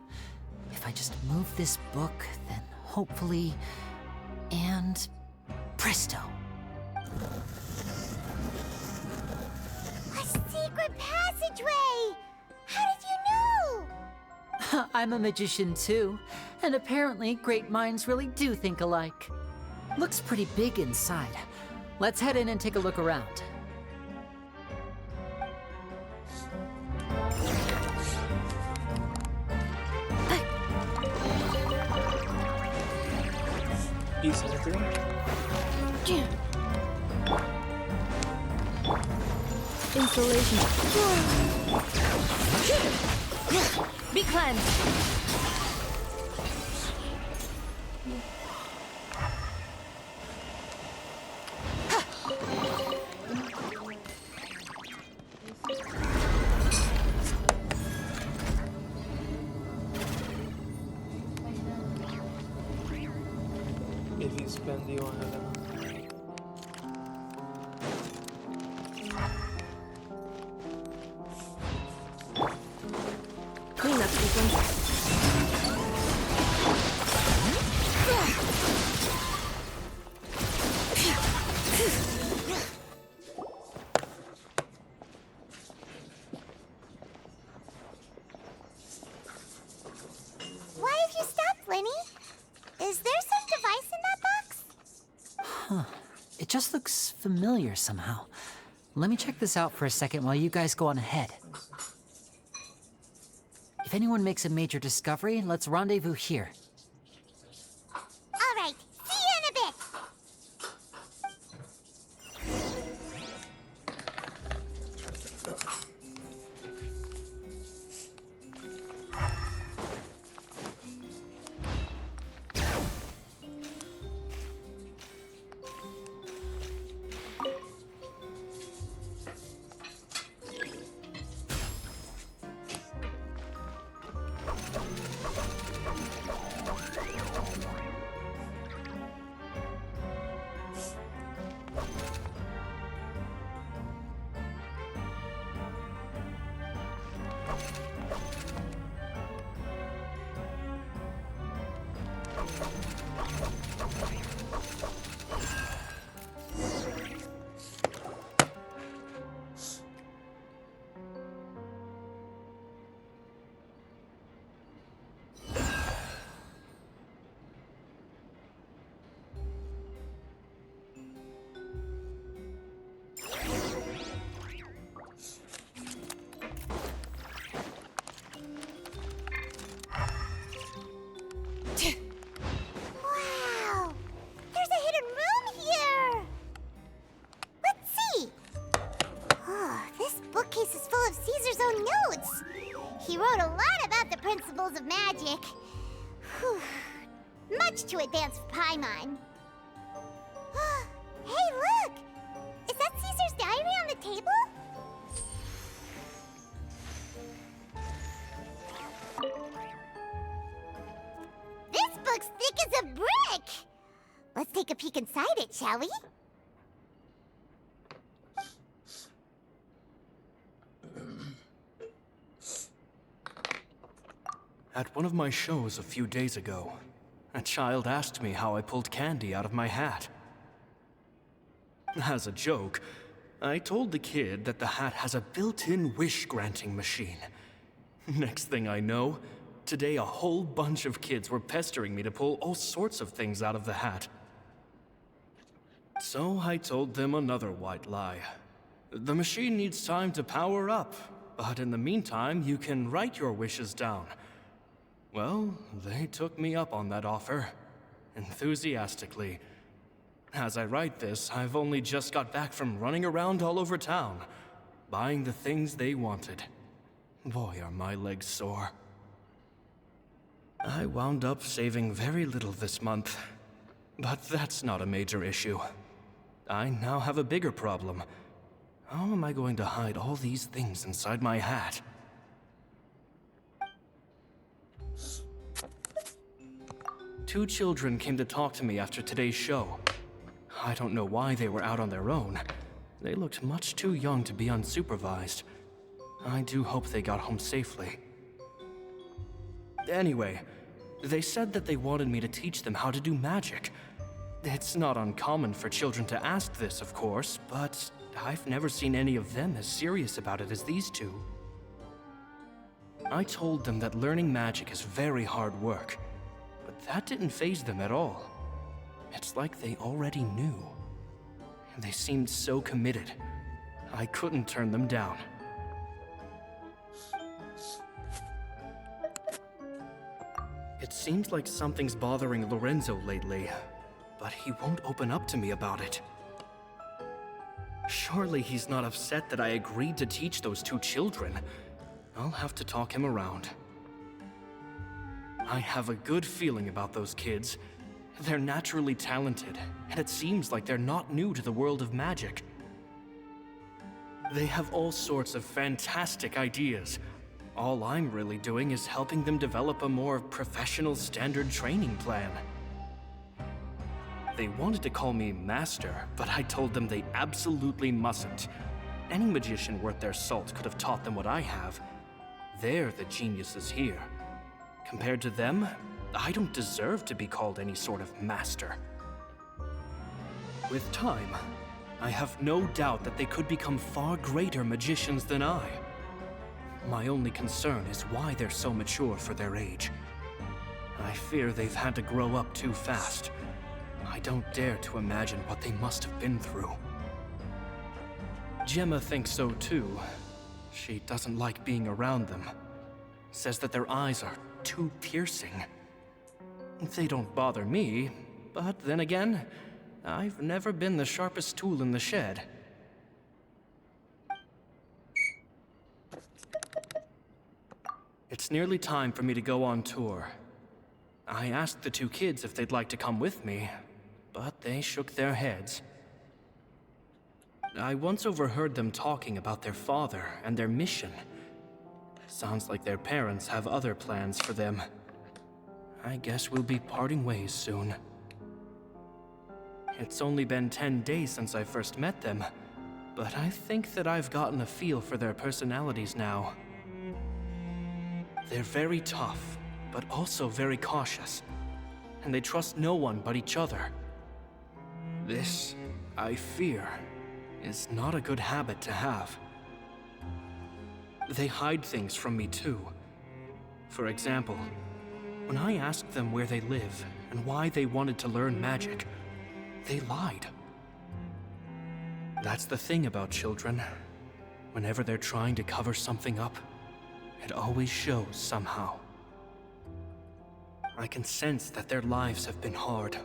If I just move this book, then hopefully... and... presto! A secret passageway! How did you know? I'm a magician too, and apparently great minds really do think alike. Looks pretty big inside. Let's head in and take a look around. Easy to do. Installation. Be cleansed. If you spend the one of them. Cleanup sequence. Why have you stopped, Lyney? Is there some device in that box? Huh. It just looks familiar somehow. Let me check this out for a second while you guys go on ahead. If anyone makes a major discovery, let's rendezvous here. All right, see you in a bit. Wow! There's a hidden room here! Let's see! Oh, this bookcase is full of Caesar's own notes. He wrote a lot about the principles of magic. Whew. Much too advanced for Paimon. Hey, look! Is that Caesar's diary on the table? This book's thick as a brick! Let's take a peek inside it, shall we? At one of my shows a few days ago, a child asked me how I pulled candy out of my hat. As a joke, I told the kid that the hat has a built-in wish-granting machine. Next thing I know, today a whole bunch of kids were pestering me to pull all sorts of things out of the hat. So I told them another white lie. The machine needs time to power up, but in the meantime, you can write your wishes down. Well, they took me up on that offer, enthusiastically. As I write this, I've only just got back from running around all over town, buying the things they wanted. Boy, are my legs sore. I wound up saving very little this month, but that's not a major issue. I now have a bigger problem. How am I going to hide all these things inside my hat? Two children came to talk to me after today's show. I don't know why they were out on their own. They looked much too young to be unsupervised. I do hope they got home safely. Anyway, they said that they wanted me to teach them how to do magic. It's not uncommon for children to ask this, of course, but I've never seen any of them as serious about it as these two. I told them that learning magic is very hard work, but that didn't faze them at all. It's like they already knew. They seemed so committed. I couldn't turn them down. It seems like something's bothering Lorenzo lately, but he won't open up to me about it. Surely he's not upset that I agreed to teach those two children. I'll have to talk him around. I have a good feeling about those kids. They're naturally talented, and it seems like they're not new to the world of magic. They have all sorts of fantastic ideas. All I'm really doing is helping them develop a more professional standard training plan. They wanted to call me Master, but I told them they absolutely mustn't. Any magician worth their salt could have taught them what I have. They're the geniuses here. Compared to them, I don't deserve to be called any sort of master. With time, I have no doubt that they could become far greater magicians than I. My only concern is why they're so mature for their age. I fear they've had to grow up too fast. I don't dare to imagine what they must have been through. Gemma thinks so too. She doesn't like being around them. Says that their eyes are too piercing. They don't bother me, but then again, I've never been the sharpest tool in the shed. It's nearly time for me to go on tour. I asked the two kids if they'd like to come with me, but they shook their heads. I once overheard them talking about their father and their mission. Sounds like their parents have other plans for them. I guess we'll be parting ways soon. It's only been 10 days since I first met them, but I think that I've gotten a feel for their personalities now. They're very tough, but also very cautious. and they trust no one but each other. This, I fear, is not a good habit to have. They hide things from me too. For example, when I asked them where they live and why they wanted to learn magic, they lied. That's the thing about children. Whenever they're trying to cover something up, it always shows somehow. I can sense that their lives have been hard,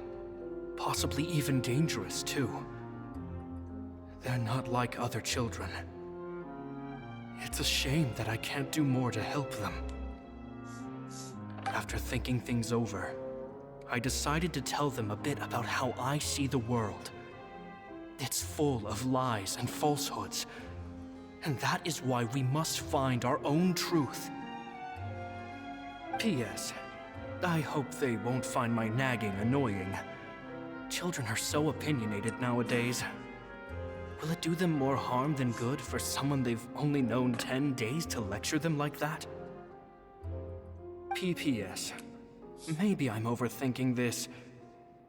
possibly even dangerous too. They're not like other children. It's a shame that I can't do more to help them. After thinking things over, I decided to tell them a bit about how I see the world. It's full of lies and falsehoods, and that is why we must find our own truth. P.S. I hope they won't find my nagging annoying. Children are so opinionated nowadays. Will it do them more harm than good for someone they've only known 10 days to lecture them like that? P.P.S. Maybe I'm overthinking this.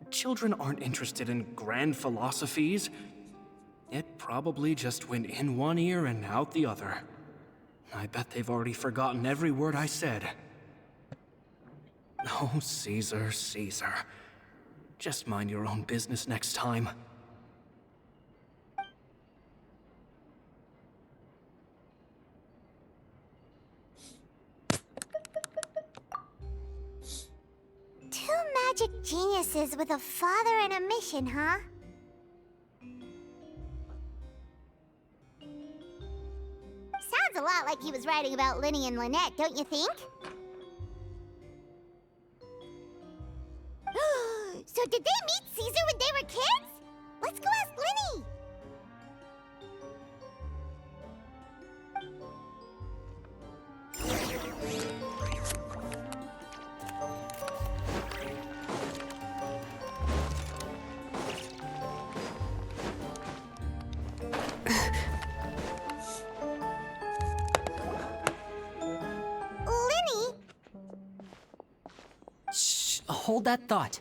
Children aren't interested in grand philosophies. It probably just went in one ear and out the other. I bet they've already forgotten every word I said. Oh, Caesar, Caesar. Just mind your own business next time. Two magic geniuses with a father and a mission, huh? Sounds a lot like he was writing about Lyney and Lynette, don't you think? So did they meet Caesar when they were kids? Let's go ask Lyney! Lyney? Shh, hold that thought.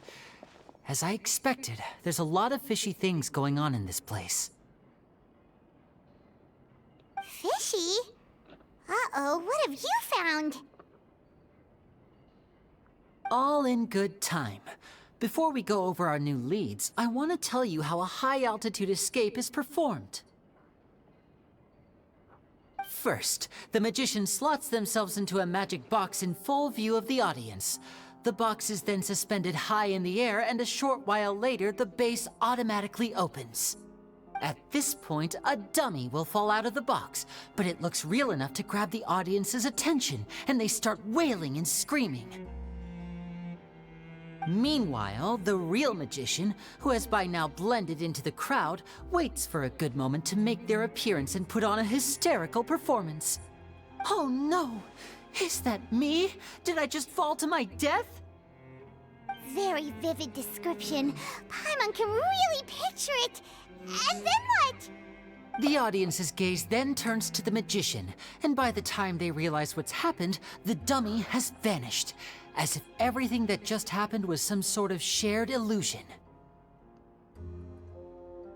As I expected, there's a lot of fishy things going on in this place. Fishy? Uh-oh, what have you found? All in good time. Before we go over our new leads, I want to tell you how a high-altitude escape is performed. First, the magician slots themselves into a magic box in full view of the audience. The box is then suspended high in the air, and a short while later, the base automatically opens. At this point, a dummy will fall out of the box, but it looks real enough to grab the audience's attention, and they start wailing and screaming. Meanwhile, the real magician, who has by now blended into the crowd, waits for a good moment to make their appearance and put on a hysterical performance. Oh no! Is that me? Did I just fall to my death? Very vivid description. Paimon can really picture it. And then what? The audience's gaze then turns to the magician, and by the time they realize what's happened, the dummy has vanished, as if everything that just happened was some sort of shared illusion.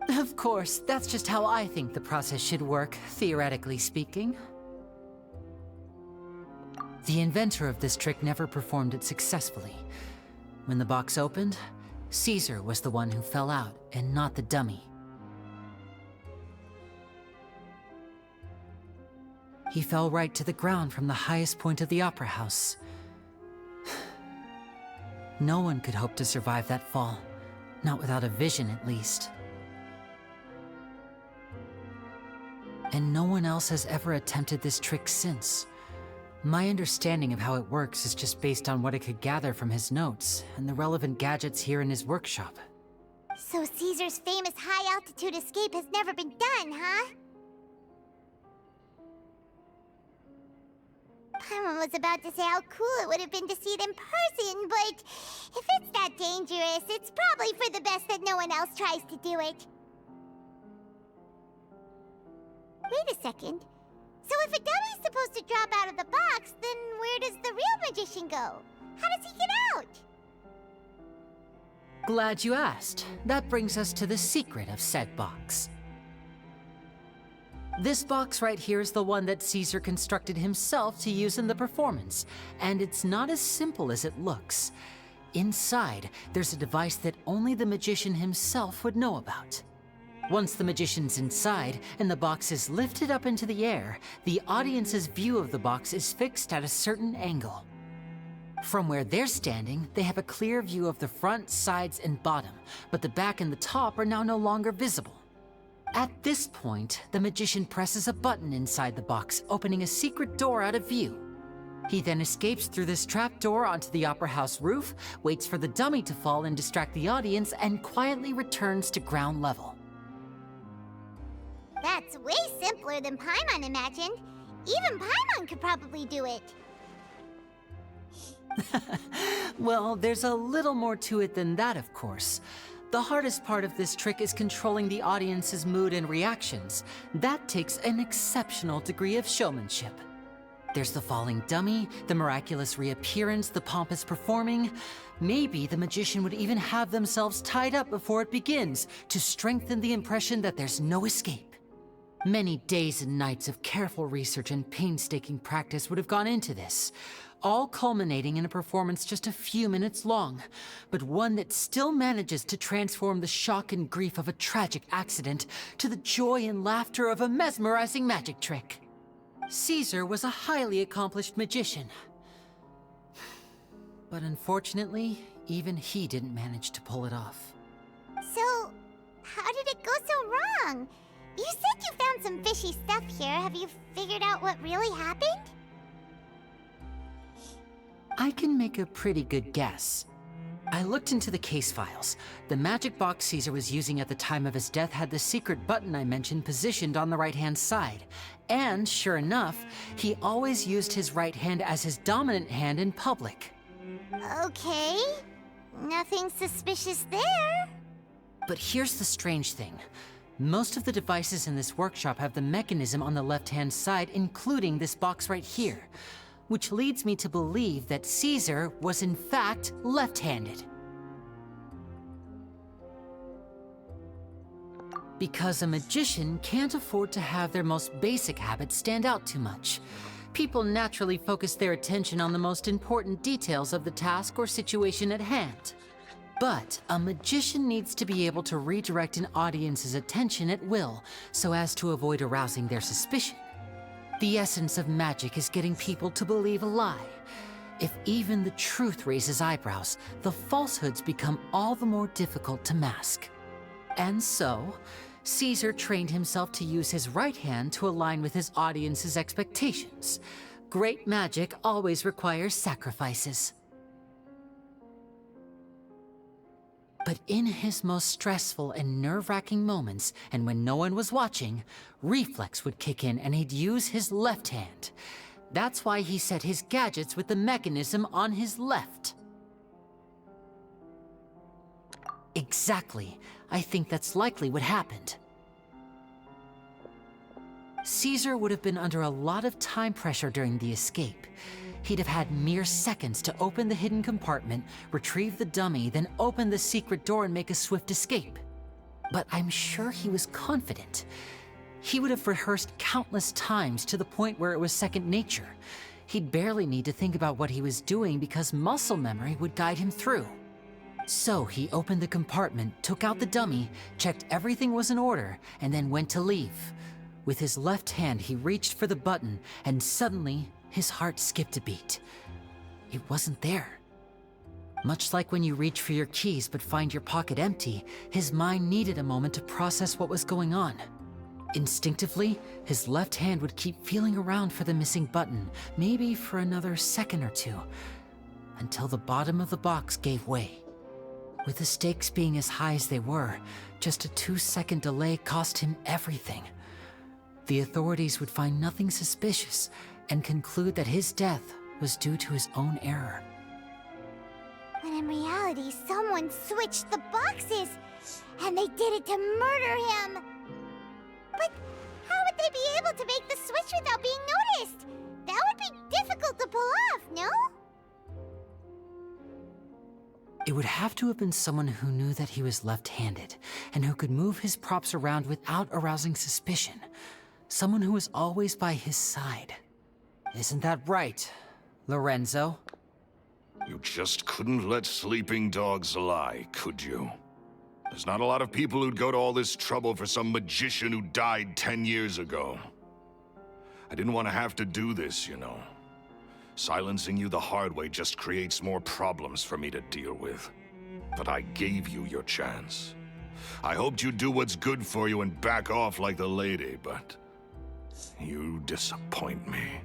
Of course, that's just how I think the process should work, theoretically speaking. The inventor of this trick never performed it successfully. When the box opened, Caesar was the one who fell out, and not the dummy. He fell right to the ground from the highest point of the opera house. No one could hope to survive that fall, not without a vision at least. And no one else has ever attempted this trick since. My understanding of how it works is just based on what I could gather from his notes and the relevant gadgets here in his workshop. So Caesar's famous high-altitude escape has never been done, huh? Paimon was about to say how cool it would have been to see it in person, but if it's that dangerous, it's probably for the best that no one else tries to do it. Wait a second. So if a dummy's supposed to drop out of the box, then where does the real magician go? How does he get out? Glad you asked. That brings us to the secret of said box. This box right here is the one that Caesar constructed himself to use in the performance, and it's not as simple as it looks. Inside, there's a device that only the magician himself would know about. Once the magician's inside and the box is lifted up into the air, the audience's view of the box is fixed at a certain angle. From where they're standing, they have a clear view of the front, sides, and bottom, but the back and the top are now no longer visible. At this point, the magician presses a button inside the box, opening a secret door out of view. He then escapes through this trap door onto the opera house roof, waits for the dummy to fall and distract the audience, and quietly returns to ground level. That's way simpler than Paimon imagined. Even Paimon could probably do it. Well, there's a little more to it than that, of course. The hardest part of this trick is controlling the audience's mood and reactions. That takes an exceptional degree of showmanship. There's the falling dummy, the miraculous reappearance, the pompous performing. Maybe the magician would even have themselves tied up before it begins to strengthen the impression that there's no escape. Many days and nights of careful research and painstaking practice would have gone into this, all culminating in a performance just a few minutes long, but one that still manages to transform the shock and grief of a tragic accident to the joy and laughter of a mesmerizing magic trick. Caesar was a highly accomplished magician, but unfortunately, even he didn't manage to pull it off. So, how did it go so wrong? You said you found some fishy stuff here. Have you figured out what really happened? I can make a pretty good guess. I looked into the case files. The magic box Caesar was using at the time of his death had the secret button I mentioned positioned on the right-hand side. And sure enough, he always used his right hand as his dominant hand in public. Okay. Nothing suspicious there. But here's the strange thing. Most of the devices in this workshop have the mechanism on the left-hand side, including this box right here, which leads me to believe that Caesar was in fact left-handed. Because a magician can't afford to have their most basic habits stand out too much. People naturally focus their attention on the most important details of the task or situation at hand. But a magician needs to be able to redirect an audience's attention at will, so as to avoid arousing their suspicion. The essence of magic is getting people to believe a lie. If even the truth raises eyebrows, the falsehoods become all the more difficult to mask. And so, Caesar trained himself to use his right hand to align with his audience's expectations. Great magic always requires sacrifices. But in his most stressful and nerve-wracking moments, and when no one was watching, reflex would kick in and he'd use his left hand. That's why he set his gadgets with the mechanism on his left. Exactly. I think that's likely what happened. Caesar would have been under a lot of time pressure during the escape. He'd have had mere seconds to open the hidden compartment, retrieve the dummy, then open the secret door and make a swift escape. But I'm sure he was confident. He would have rehearsed countless times to the point where it was second nature. He'd barely need to think about what he was doing because muscle memory would guide him through. So he opened the compartment, took out the dummy, checked everything was in order, and then went to leave. With his left hand, he reached for the button, and suddenly, his heart skipped a beat. It wasn't there. Much like when you reach for your keys but find your pocket empty, his mind needed a moment to process what was going on. Instinctively, his left hand would keep feeling around for the missing button, maybe for another second or two, until the bottom of the box gave way. With the stakes being as high as they were, just a 2-second delay cost him everything. The authorities would find nothing suspicious and conclude that his death was due to his own error. When in reality, someone switched the boxes, and they did it to murder him. But how would they be able to make the switch without being noticed? That would be difficult to pull off, no? It would have to have been someone who knew that he was left-handed, and who could move his props around without arousing suspicion. Someone who was always by his side. Isn't that right, Lorenzo? You just couldn't let sleeping dogs lie, could you? There's not a lot of people who'd go to all this trouble for some magician who died 10 years ago. I didn't want to have to do this, you know. Silencing you the hard way just creates more problems for me to deal with. But I gave you your chance. I hoped you'd do what's good for you and back off like the lady, but you disappoint me.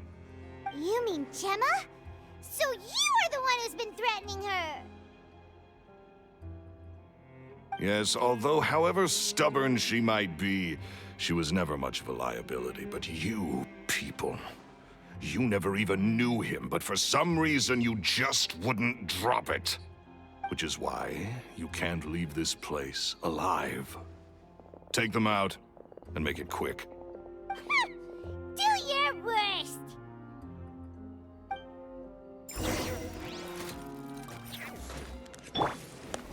You mean Gemma? So you are the one who's been threatening her! Yes, although however stubborn she might be, she was never much of a liability. But you people, you never even knew him, but for some reason you just wouldn't drop it. Which is why you can't leave this place alive. Take them out, and make it quick. Do your worst!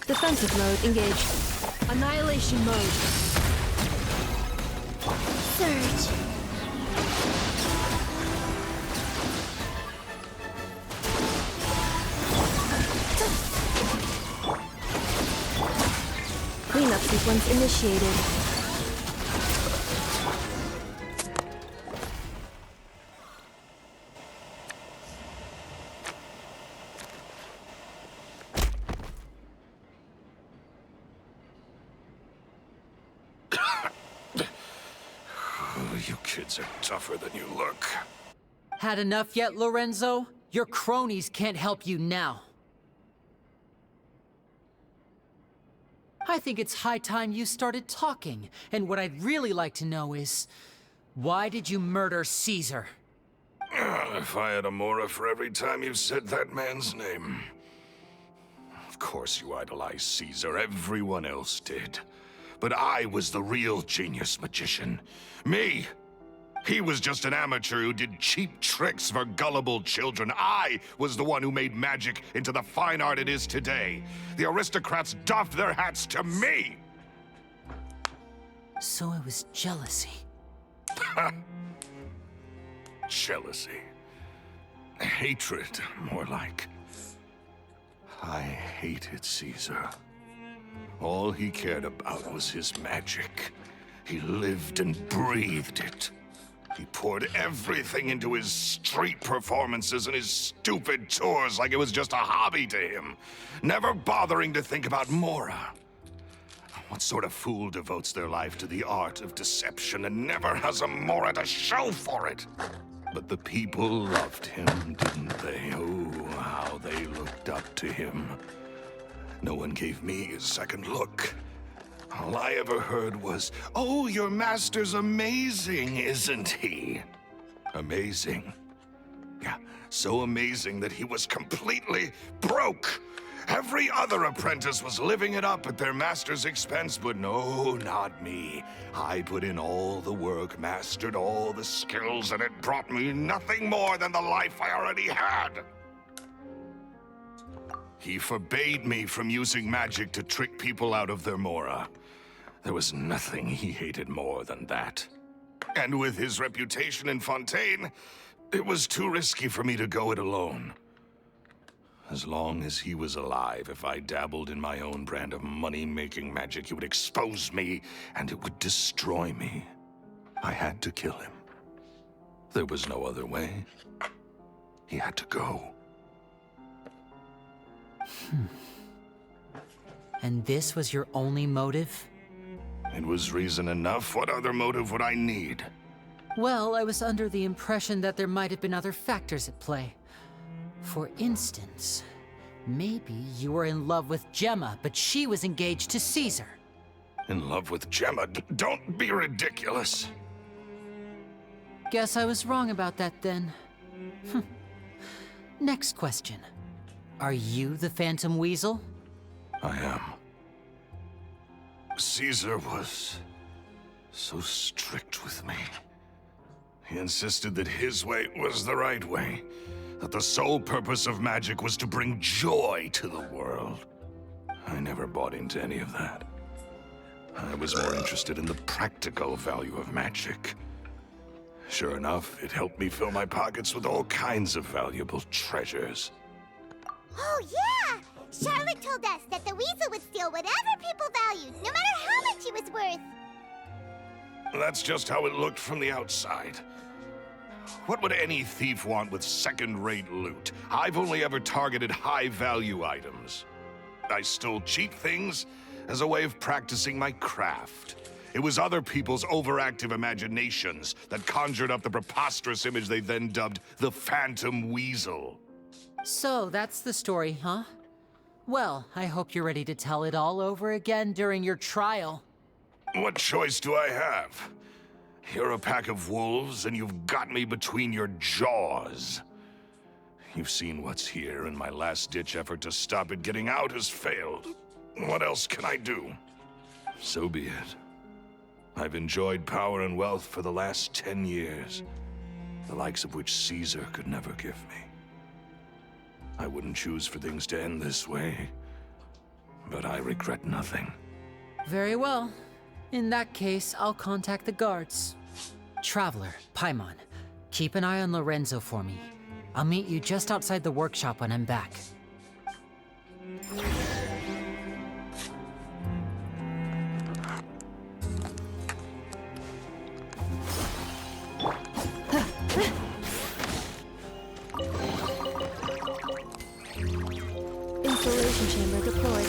Defensive mode engaged. Annihilation mode. Surge. Cleanup sequence initiated. You kids are tougher than you look. Had enough yet, Lorenzo? Your cronies can't help you now. I think it's high time you started talking, and what I'd really like to know is, why did you murder Caesar? If I had a mora for every time you said that man's name. Of course you idolized Caesar, everyone else did. But I was the real genius magician. Me! He was just an amateur who did cheap tricks for gullible children. I was the one who made magic into the fine art it is today. The aristocrats doffed their hats to me! So it was jealousy. Jealousy. Hatred, more like. I hated Caesar. All he cared about was his magic. He lived and breathed it. He poured everything into his street performances and his stupid tours like it was just a hobby to him, never bothering to think about Mora. What sort of fool devotes their life to the art of deception and never has a Mora to show for it? But the people loved him, didn't they? Oh, how they looked up to him. No one gave me a second look. All I ever heard was, "Oh, your master's amazing, isn't he?" Amazing. Yeah, so amazing that he was completely broke. Every other apprentice was living it up at their master's expense, but no, not me. I put in all the work, mastered all the skills, and it brought me nothing more than the life I already had. He forbade me from using magic to trick people out of their Mora. There was nothing he hated more than that. And with his reputation in Fontaine, it was too risky for me to go it alone. As long as he was alive, if I dabbled in my own brand of money-making magic, he would expose me, and it would destroy me. I had to kill him. There was no other way. He had to go. And this was your only motive? It was reason enough. What other motive would I need? Well, I was under the impression that there might have been other factors at play. For instance, maybe you were in love with Gemma, but she was engaged to Caesar. In love with Gemma? Don't be ridiculous. Guess I was wrong about that then. Next question. Are you the Phantom Weasel? I am. Caesar was so strict with me. He insisted that his way was the right way, that the sole purpose of magic was to bring joy to the world. I never bought into any of that. I was more interested in the practical value of magic. Sure enough, it helped me fill my pockets with all kinds of valuable treasures. Oh, yeah! Charlotte told us that the weasel would steal whatever people valued, no matter how much it was worth. That's just how it looked from the outside. What would any thief want with second-rate loot? I've only ever targeted high-value items. I stole cheap things as a way of practicing my craft. It was other people's overactive imaginations that conjured up the preposterous image they then dubbed the Phantom Weasel. So, that's the story, huh? Well, I hope you're ready to tell it all over again during your trial. What choice do I have? You're a pack of wolves, and you've got me between your jaws. You've seen what's here, and my last-ditch effort to stop it getting out has failed. What else can I do? So be it. I've enjoyed power and wealth for the last 10 years, the likes of which Caesar could never give me. I wouldn't choose for things to end this way, but I regret nothing. Very well. In that case, I'll contact the guards. Traveler, Paimon, keep an eye on Lorenzo for me. I'll meet you just outside the workshop when I'm back. Installation chamber deployed.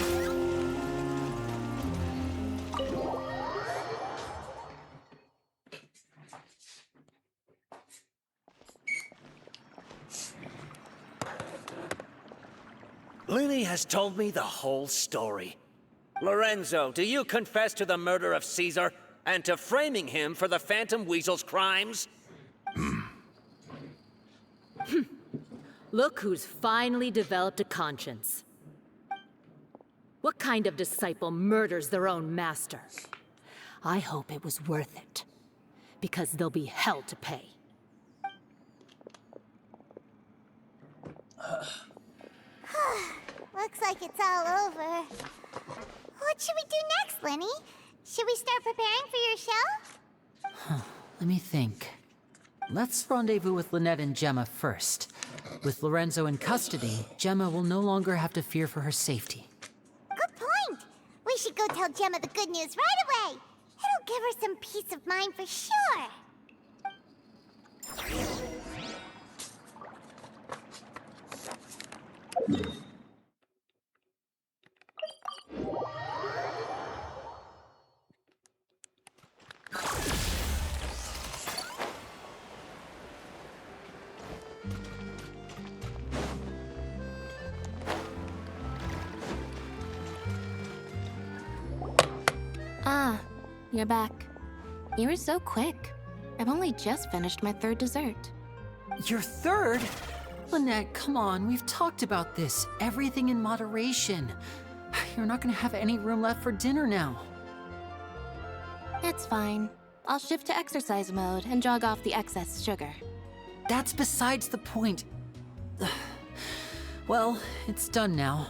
Lyney has told me the whole story. Lorenzo, do you confess to the murder of Caesar and to framing him for the Phantom Weasel's crimes? Look who's finally developed a conscience. What kind of disciple murders their own master? I hope it was worth it, because there'll be hell to pay. Looks like it's all over. What should we do next, Lyney? Should we start preparing for your show? Let me think. Let's rendezvous with Lynette and Gemma first. With Lorenzo in custody, Gemma will no longer have to fear for her safety. Good point. We should go tell Gemma the good news right away. It'll give her some peace of mind for sure. Ah, you're back. You were so quick. I've only just finished my third dessert. Your third? Lynette, come on, we've talked about this. Everything in moderation. You're not gonna have any room left for dinner now. It's fine. I'll shift to exercise mode and jog off the excess sugar. That's besides the point. Well, it's done now,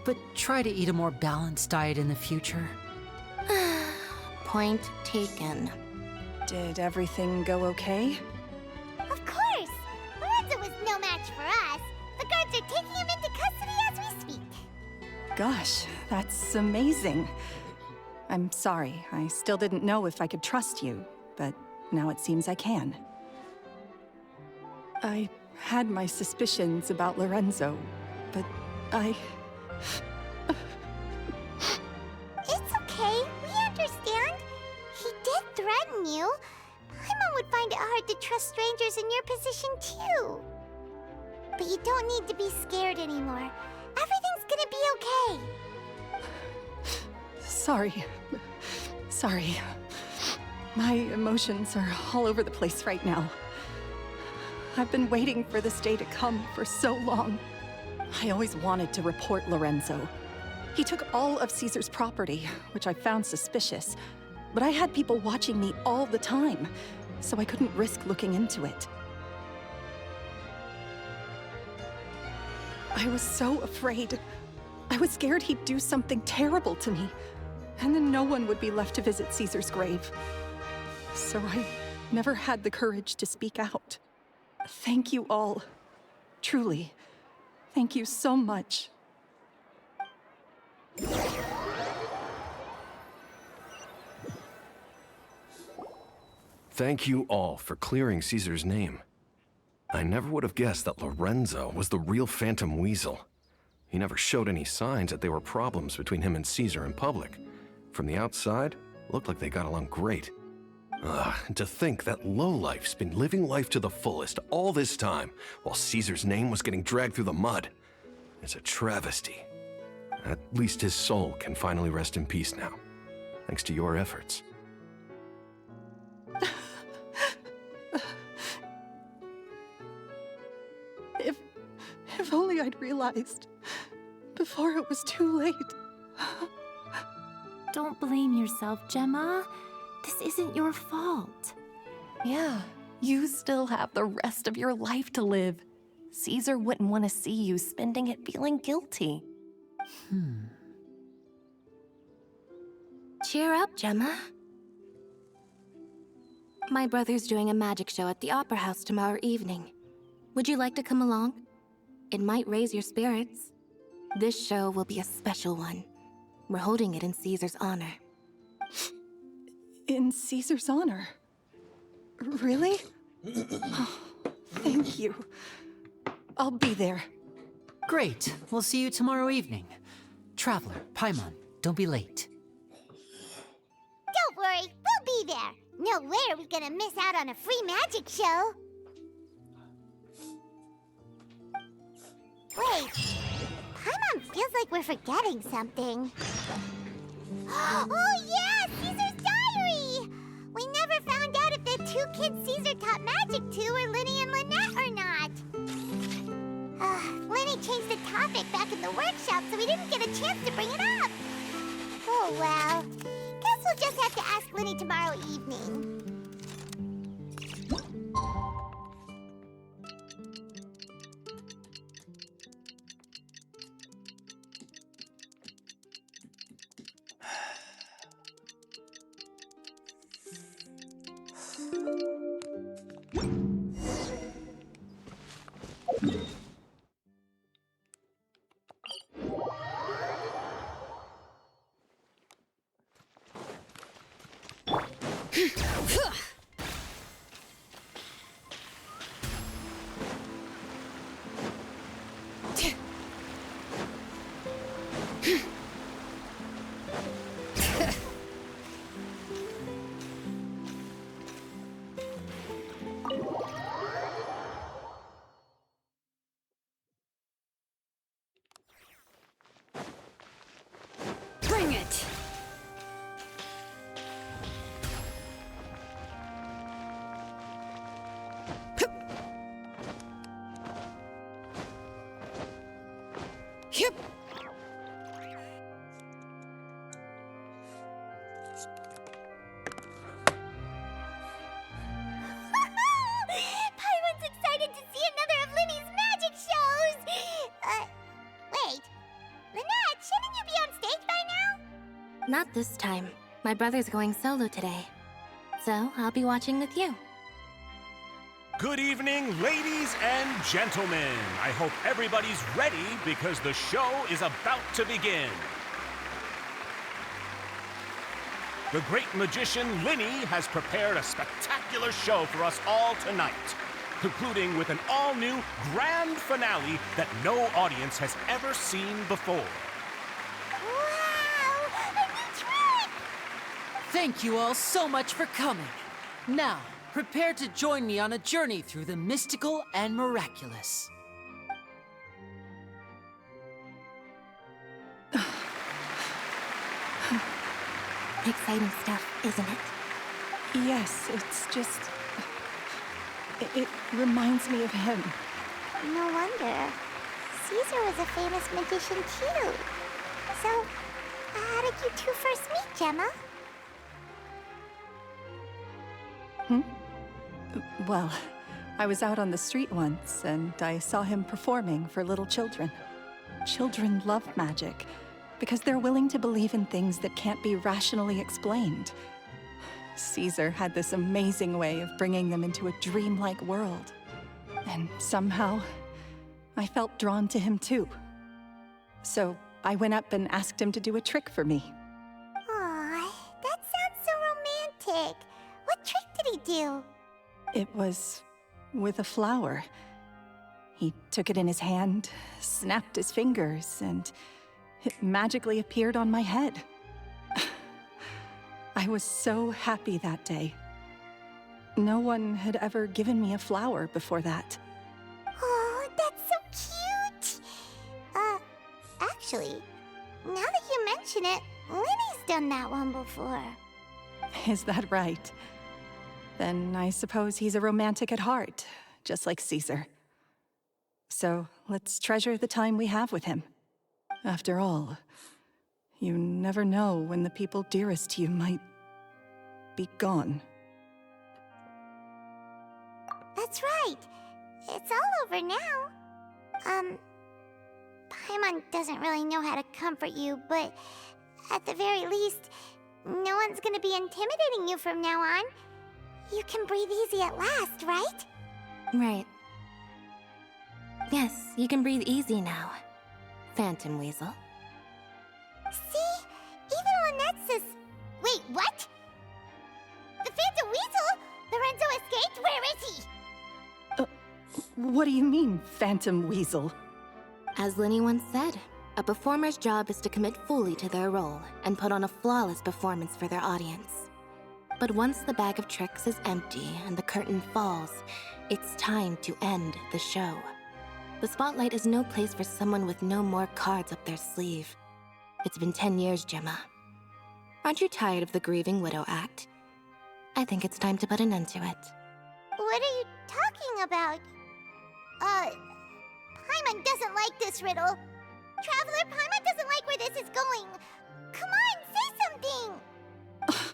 but try to eat a more balanced diet in the future. Point taken. Did everything go okay? Of course! Lorenzo was no match for us. The guards are taking him into custody as we speak. Gosh, that's amazing. I'm sorry, I still didn't know if I could trust you, but now it seems I can. I had my suspicions about Lorenzo, but It's okay, we understand. He did threaten you. Paimon would find it hard to trust strangers in your position too. But you don't need to be scared anymore. Everything's gonna be okay. Sorry. Sorry. My emotions are all over the place right now. I've been waiting for this day to come for so long. I always wanted to report Lorenzo. He took all of Caesar's property, which I found suspicious, but I had people watching me all the time, so I couldn't risk looking into it. I was so afraid. I was scared he'd do something terrible to me, and then no one would be left to visit Caesar's grave. So I never had the courage to speak out. Thank you all. Truly, thank you so much. Thank you all for clearing Caesar's name. I never would have guessed that Lorenzo was the real Phantom Weasel. He never showed any signs that there were problems between him and Caesar in public. From the outside, it looked like they got along great. And to think that lowlife's been living life to the fullest all this time, while Caesar's name was getting dragged through the mud. It's a travesty. At least his soul can finally rest in peace now, thanks to your efforts. If only I'd realized before it was too late. Don't blame yourself, Gemma. This isn't your fault. Yeah, you still have the rest of your life to live. Caesar wouldn't want to see you spending it feeling guilty. Cheer up, Gemma. My brother's doing a magic show at the Opera House tomorrow evening. Would you like to come along? It might raise your spirits. This show will be a special one. We're holding it in Caesar's honor. In Caesar's honor? Really? Oh, thank you. I'll be there. Great. We'll see you tomorrow evening. Traveler, Paimon, don't be late. Don't worry, we'll be there. No way are we gonna miss out on a free magic show. Wait, Paimon feels like we're forgetting something. Oh yeah, Caesar's diary! We never found out if the two kids Caesar taught magic to were Lyney and Lynette or not. Lyney changed the topic back in the workshop, so we didn't get a chance to bring it up. Oh well, guess we'll just have to ask Lyney tomorrow evening. Bring it! Yep. Paimon's excited to see another of Lyney's magic shows! Wait. Lynette, shouldn't you be on stage by now? Not this time. My brother's going solo today. So I'll be watching with you. Good evening, ladies and gentlemen. I hope everybody's ready because the show is about to begin. The great magician Lyney has prepared a spectacular show for us all tonight, concluding with an all-new grand finale that no audience has ever seen before. Wow! A new trick! Thank you all so much for coming. Now, prepare to join me on a journey through the mystical and miraculous. Exciting stuff, isn't it? Yes, it's just... It reminds me of him. No wonder. Caesar was a famous magician too. So, how did you two first meet, Gemma? Well, I was out on the street once, and I saw him performing for little children. Children love magic because they're willing to believe in things that can't be rationally explained. Caesar had this amazing way of bringing them into a dreamlike world. And somehow, I felt drawn to him too. So I went up and asked him to do a trick for me. Aw, that sounds so romantic. What trick did he do? It was with a flower. He took it in his hand, snapped his fingers, and it magically appeared on my head. I was so happy that day. No one had ever given me a flower before that. Oh, that's so cute! Actually, now that you mention it, Lyney's done that one before. Is that right? Then I suppose he's a romantic at heart, just like Caesar. So let's treasure the time we have with him. After all, you never know when the people dearest to you might be gone. That's right. It's all over now. Paimon doesn't really know how to comfort you, but at the very least, no one's gonna be intimidating you from now on. You can breathe easy at last, right? Right. Yes, you can breathe easy now, Phantom Weasel. See? Even Lynette says... Wait, what? The Phantom Weasel? Lorenzo escaped? Where is he? What do you mean, Phantom Weasel? As Lyney once said, a performer's job is to commit fully to their role and put on a flawless performance for their audience. But once the bag of tricks is empty and the curtain falls, it's time to end the show. The spotlight is no place for someone with no more cards up their sleeve. It's been 10 years, Gemma. Aren't you tired of the grieving widow act? I think it's time to put an end to it. What are you talking about? Paimon doesn't like this riddle. Traveler, Paimon doesn't like where this is going. Come on, say something!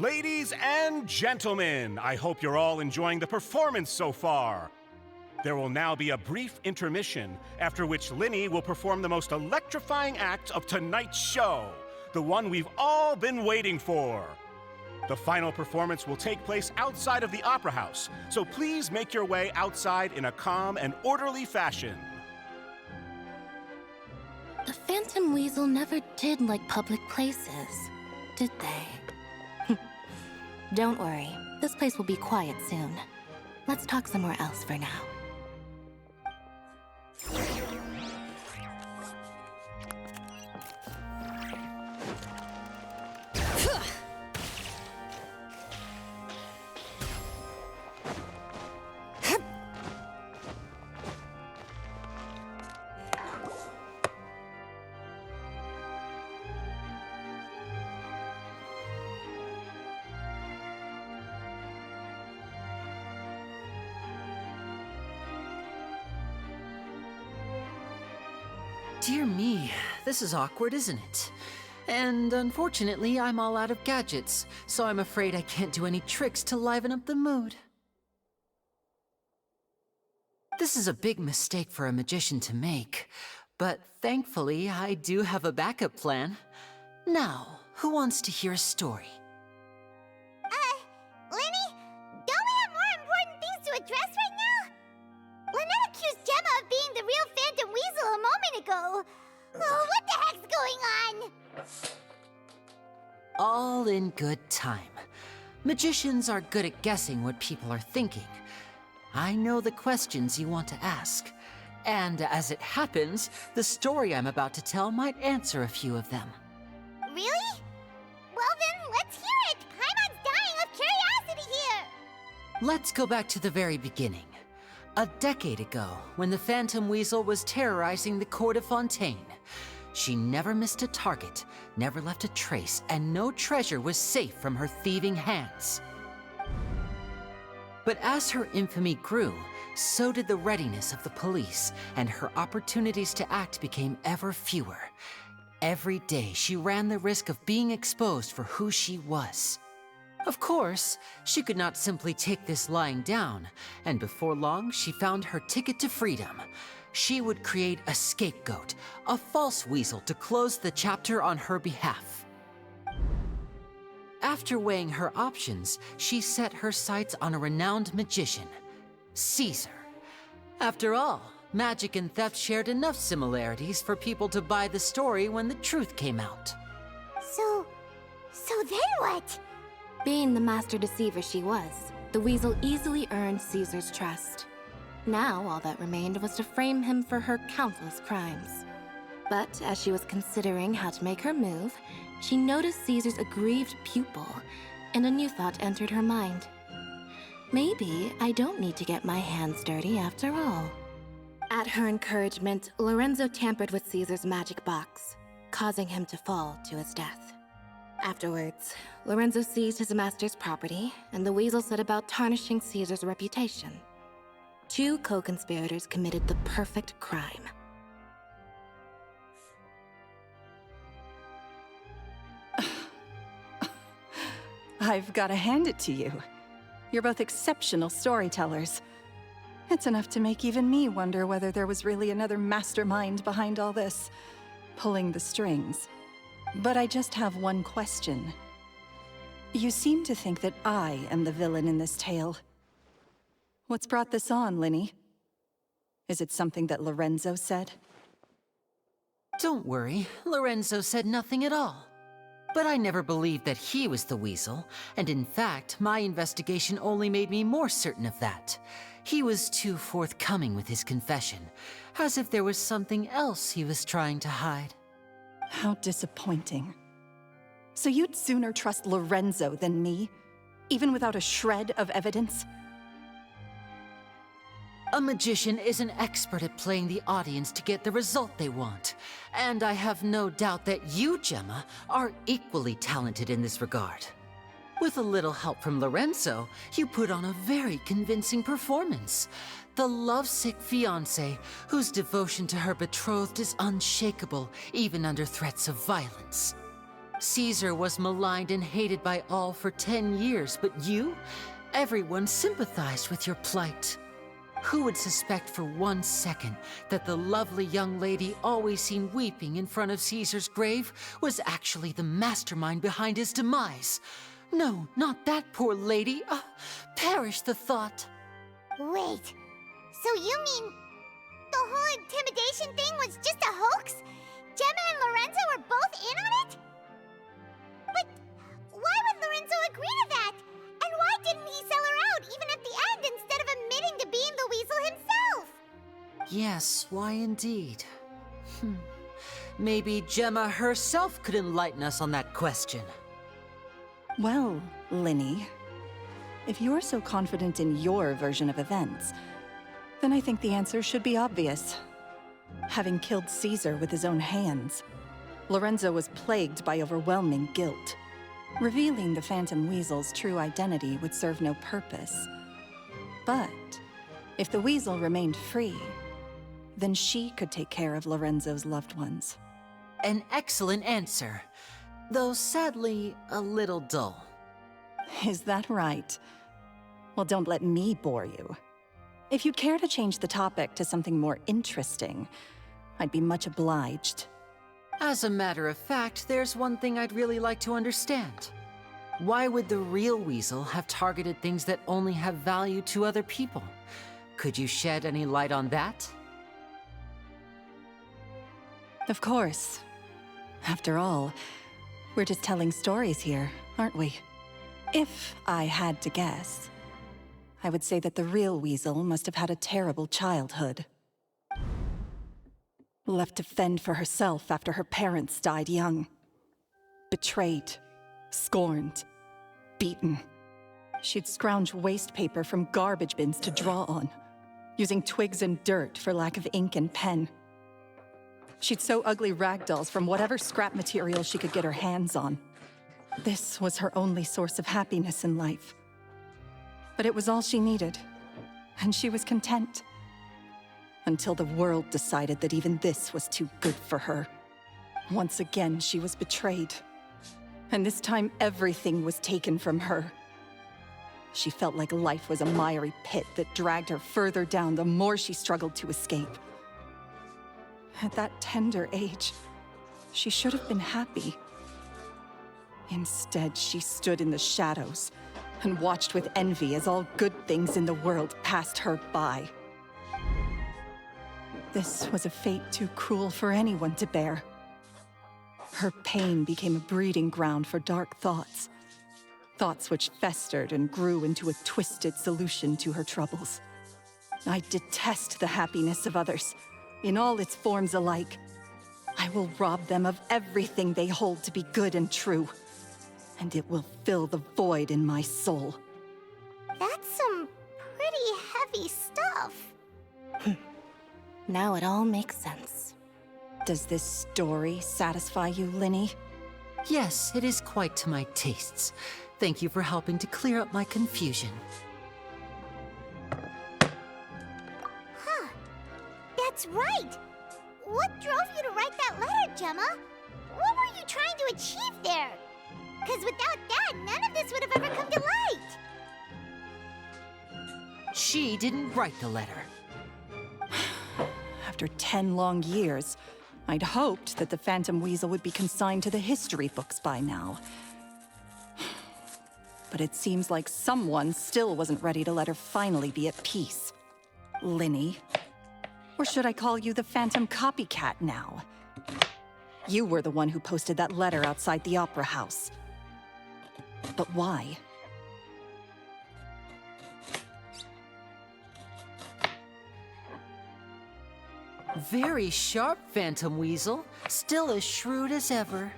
Ladies and gentlemen, I hope you're all enjoying the performance so far. There will now be a brief intermission, after which Lyney will perform the most electrifying act of tonight's show, the one we've all been waiting for. The final performance will take place outside of the Opera House, so please make your way outside in a calm and orderly fashion. The Phantom Weasel never did like public places, did they? Don't worry, this place will be quiet soon. Let's talk somewhere else for now. Dear me, this is awkward, isn't it? And unfortunately, I'm all out of gadgets, so I'm afraid I can't do any tricks to liven up the mood. This is a big mistake for a magician to make, but thankfully, I do have a backup plan. Now, who wants to hear a story? Lyney, don't we have more important things to address right now? Lynette accused Gemma of being the real Phantom Weasel a moment ago. Oh, what the heck's going on? All in good time. Magicians are good at guessing what people are thinking. I know the questions you want to ask. And as it happens, the story I'm about to tell might answer a few of them. Really? Well then, let's hear it! Paimon's dying of curiosity here! Let's go back to the very beginning. A decade ago, when the Phantom Weasel was terrorizing the court of Fontaine. She never missed a target, never left a trace, and no treasure was safe from her thieving hands. But as her infamy grew, so did the readiness of the police, and her opportunities to act became ever fewer. Every day, she ran the risk of being exposed for who she was. Of course, she could not simply take this lying down, and before long, she found her ticket to freedom. she would create a scapegoat, a false weasel to close the chapter on her behalf. After weighing her options, she set her sights on a renowned magician, Caesar. After all, magic and theft shared enough similarities for people to buy the story when the truth came out. So then what? Being the master deceiver she was, the weasel easily earned Caesar's trust. Now, all that remained was to frame him for her countless crimes. But as she was considering how to make her move, she noticed Caesar's aggrieved pupil, and a new thought entered her mind. Maybe I don't need to get my hands dirty after all. At her encouragement, Lorenzo tampered with Caesar's magic box, causing him to fall to his death. Afterwards, Lorenzo seized his master's property, and the weasel set about tarnishing Caesar's reputation. Two co-conspirators committed the perfect crime. I've got to hand it to you. You're both exceptional storytellers. It's enough to make even me wonder whether there was really another mastermind behind all this, pulling the strings. But I just have one question. You seem to think that I am the villain in this tale. What's brought this on, Lyney? Is it something that Lorenzo said? Don't worry, Lorenzo said nothing at all. But I never believed that he was the weasel, and in fact, my investigation only made me more certain of that. He was too forthcoming with his confession, as if there was something else he was trying to hide. How disappointing. So you'd sooner trust Lorenzo than me, even without a shred of evidence? A magician is an expert at playing the audience to get the result they want. And I have no doubt that you, Gemma, are equally talented in this regard. With a little help from Lorenzo, you put on a very convincing performance. The lovesick fiancé, whose devotion to her betrothed is unshakable, even under threats of violence. Caesar was maligned and hated by all for 10 years, but you? Everyone sympathized with your plight. Who would suspect for 1 second that the lovely young lady always seen weeping in front of Caesar's grave was actually the mastermind behind his demise? No, not that poor lady. Perish the thought. Wait, so you mean the whole intimidation thing was just a hoax? Gemma and Lorenzo were both in on it? But why would Lorenzo agree to that? And why didn't he sell her out even at the end instead of admitting to being the weasel himself? Yes, why indeed? Maybe Gemma herself could enlighten us on that question. Well, Lyney, if you're so confident in your version of events, then I think the answer should be obvious. Having killed Caesar with his own hands, Lorenzo was plagued by overwhelming guilt. Revealing the Phantom Weasel's true identity would serve no purpose. But if the Weasel remained free, then she could take care of Lorenzo's loved ones. An excellent answer, though sadly a little dull. Is that right? Well, don't let me bore you. If you'd care to change the topic to something more interesting, I'd be much obliged. As a matter of fact, there's one thing I'd really like to understand. Why would the real weasel have targeted things that only have value to other people? Could you shed any light on that? Of course. After all, we're just telling stories here, aren't we? If I had to guess, I would say that the real weasel must have had a terrible childhood. Left to fend for herself after her parents died young. Betrayed, scorned, beaten. She'd scrounge waste paper from garbage bins to draw on, using twigs and dirt for lack of ink and pen. She'd sew ugly rag dolls from whatever scrap material she could get her hands on. This was her only source of happiness in life. But it was all she needed, and she was content. Until the world decided that even this was too good for her. Once again, she was betrayed. And this time, everything was taken from her. She felt like life was a miry pit that dragged her further down the more she struggled to escape. At that tender age, she should have been happy. Instead, she stood in the shadows and watched with envy as all good things in the world passed her by. This was a fate too cruel for anyone to bear. Her pain became a breeding ground for dark thoughts. Thoughts which festered and grew into a twisted solution to her troubles. I detest the happiness of others, in all its forms alike. I will rob them of everything they hold to be good and true, and it will fill the void in my soul. That's some pretty heavy stuff. Now it all makes sense. Does this story satisfy you, Lyney? Yes, it is quite to my tastes. Thank you for helping to clear up my confusion. Huh. That's right. What drove you to write that letter, Gemma? What were you trying to achieve there? Because without that, none of this would have ever come to light. She didn't write the letter. After 10 long years, I'd hoped that the Phantom Weasel would be consigned to the history books by now. But it seems like someone still wasn't ready to let her finally be at peace. Lyney. Or should I call you the Phantom Copycat now? You were the one who posted that letter outside the Opera House. But why? Very sharp, Phantom Weasel. Still as shrewd as ever.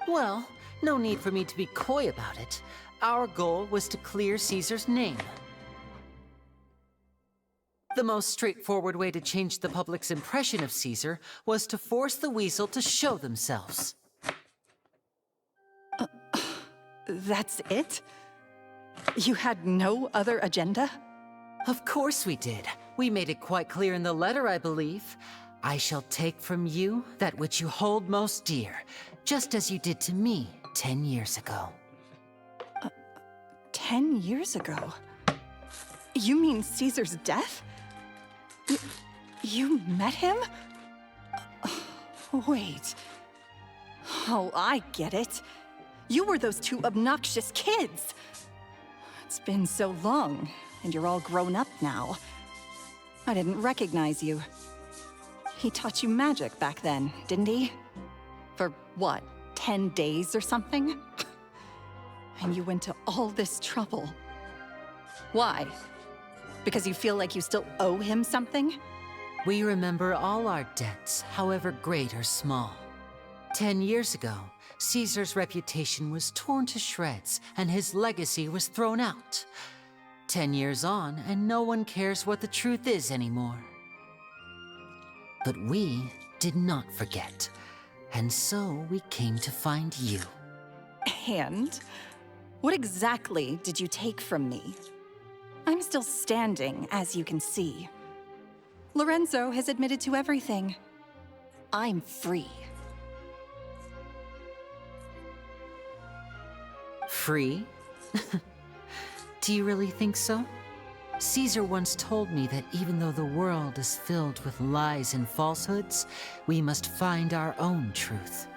Well, no need for me to be coy about it. Our goal was to clear Caesar's name. The most straightforward way to change the public's impression of Caesar was to force the Weasel to show themselves. That's it? You had no other agenda? Of course we did. We made it quite clear in the letter, I believe. I shall take from you that which you hold most dear, just as you did to me 10 years ago. 10 years ago? You mean Caesar's death? You met him? Wait. Oh, I get it. You were those two obnoxious kids. It's been so long, and you're all grown up now. I didn't recognize you. He taught you magic back then, didn't he? For what, 10 days or something? And you went to all this trouble. Why? Because you feel like you still owe him something? We remember all our debts, however great or small. 10 years ago, Caesar's reputation was torn to shreds, and his legacy was thrown out. 10 years on, and no one cares what the truth is anymore. But we did not forget, and so we came to find you. And? What exactly did you take from me? I'm still standing, as you can see. Lorenzo has admitted to everything. I'm free. Free? Do you really think so? Caesar once told me that even though the world is filled with lies and falsehoods, we must find our own truth.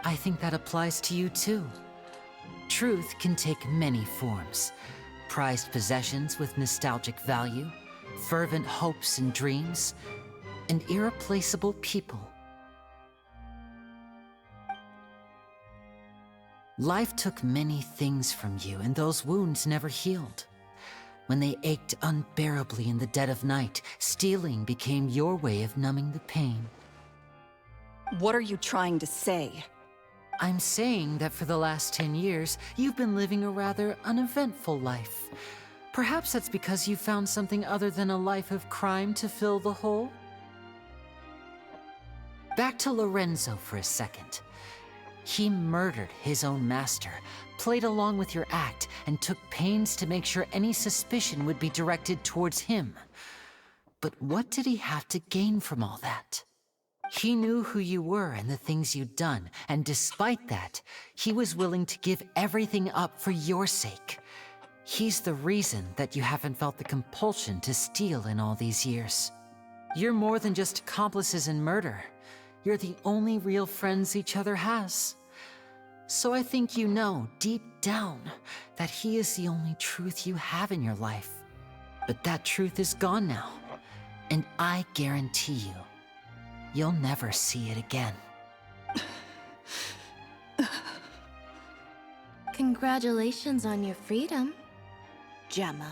I think that applies to you too. Truth can take many forms. Prized possessions with nostalgic value, fervent hopes and dreams, and irreplaceable people. Life took many things from you, and those wounds never healed. When they ached unbearably in the dead of night, stealing became your way of numbing the pain. What are you trying to say? I'm saying that for the last 10 years, you've been living a rather uneventful life. Perhaps that's because you found something other than a life of crime to fill the hole? Back to Lorenzo for a second. He murdered his own master, played along with your act, and took pains to make sure any suspicion would be directed towards him. But what did he have to gain from all that? He knew who you were and the things you'd done, and despite that, he was willing to give everything up for your sake. He's the reason that you haven't felt the compulsion to steal in all these years. You're more than just accomplices in murder. you're the only real friends each other has. So I think you know, deep down, that he is the only truth you have in your life. But that truth is gone now, and I guarantee you, you'll never see it again. Congratulations on your freedom, Gemma.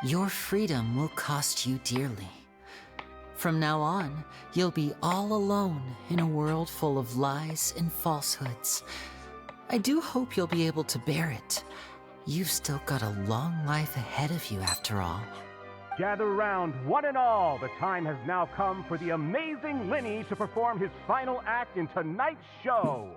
Your freedom will cost you dearly. From now on, you'll be all alone in a world full of lies and falsehoods. I do hope you'll be able to bear it. You've still got a long life ahead of you after all. Gather round, one and all. The time has now come for the amazing Lyney to perform his final act in tonight's show.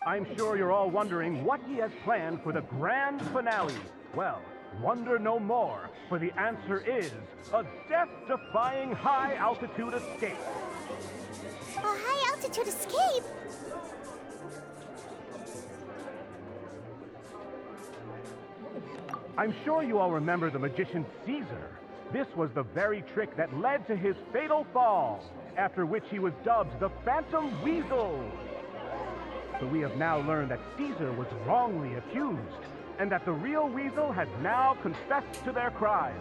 I'm sure you're all wondering what he has planned for the grand finale. Well, wonder no more, for the answer is a death-defying high-altitude escape. A high-altitude escape? I'm sure you all remember the magician Caesar. This was the very trick that led to his fatal fall, after which he was dubbed the Phantom Weasel. But we have now learned that Caesar was wrongly accused, and that the real Weasel has now confessed to their crime.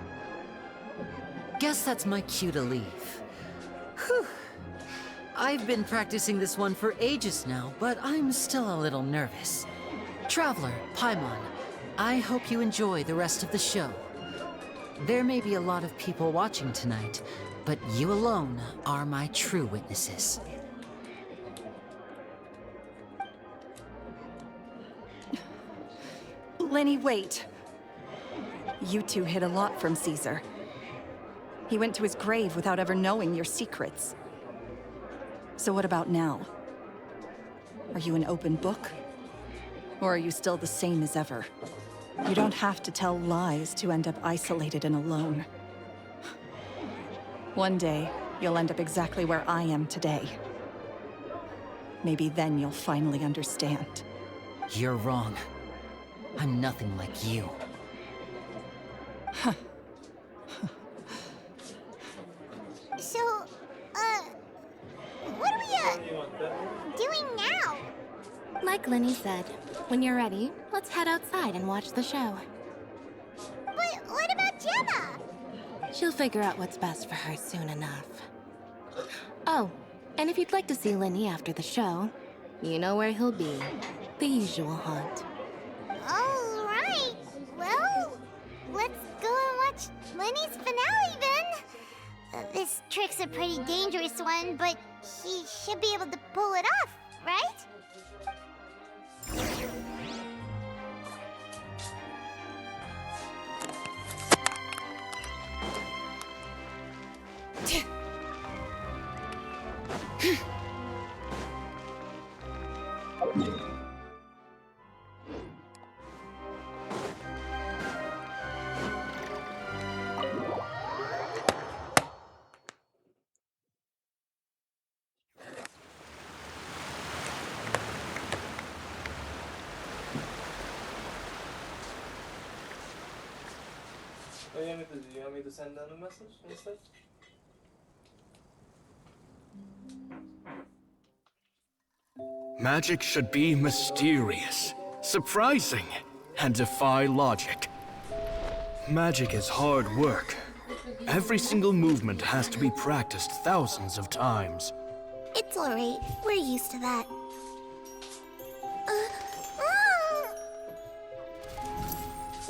Guess that's my cue to leave. Whew. I've been practicing this one for ages now, but I'm still a little nervous. Traveler, Paimon, I hope you enjoy the rest of the show. There may be a lot of people watching tonight, but you alone are my true witnesses. Lyney, wait. You two hid a lot from Caesar. He went to his grave without ever knowing your secrets. So what about now? Are you an open book? Or are you still the same as ever? You don't have to tell lies to end up isolated and alone. One day, you'll end up exactly where I am today. Maybe then you'll finally understand. You're wrong. I'm nothing like you. So, what are we, doing now? Like Lyney said, when you're ready, let's head outside and watch the show. But what about Gemma? She'll figure out what's best for her soon enough. Oh, and if you'd like to see Lyney after the show, you know where he'll be. The usual haunt. All right. Well, let's go and watch Lyney's finale then. This trick's a pretty dangerous one, but he should be able to pull it off, right? What do you want me to do? You want me to send down a message instead? Magic should be mysterious, surprising, and defy logic. Magic is hard work. Every single movement has to be practiced thousands of times. It's alright. We're used to that.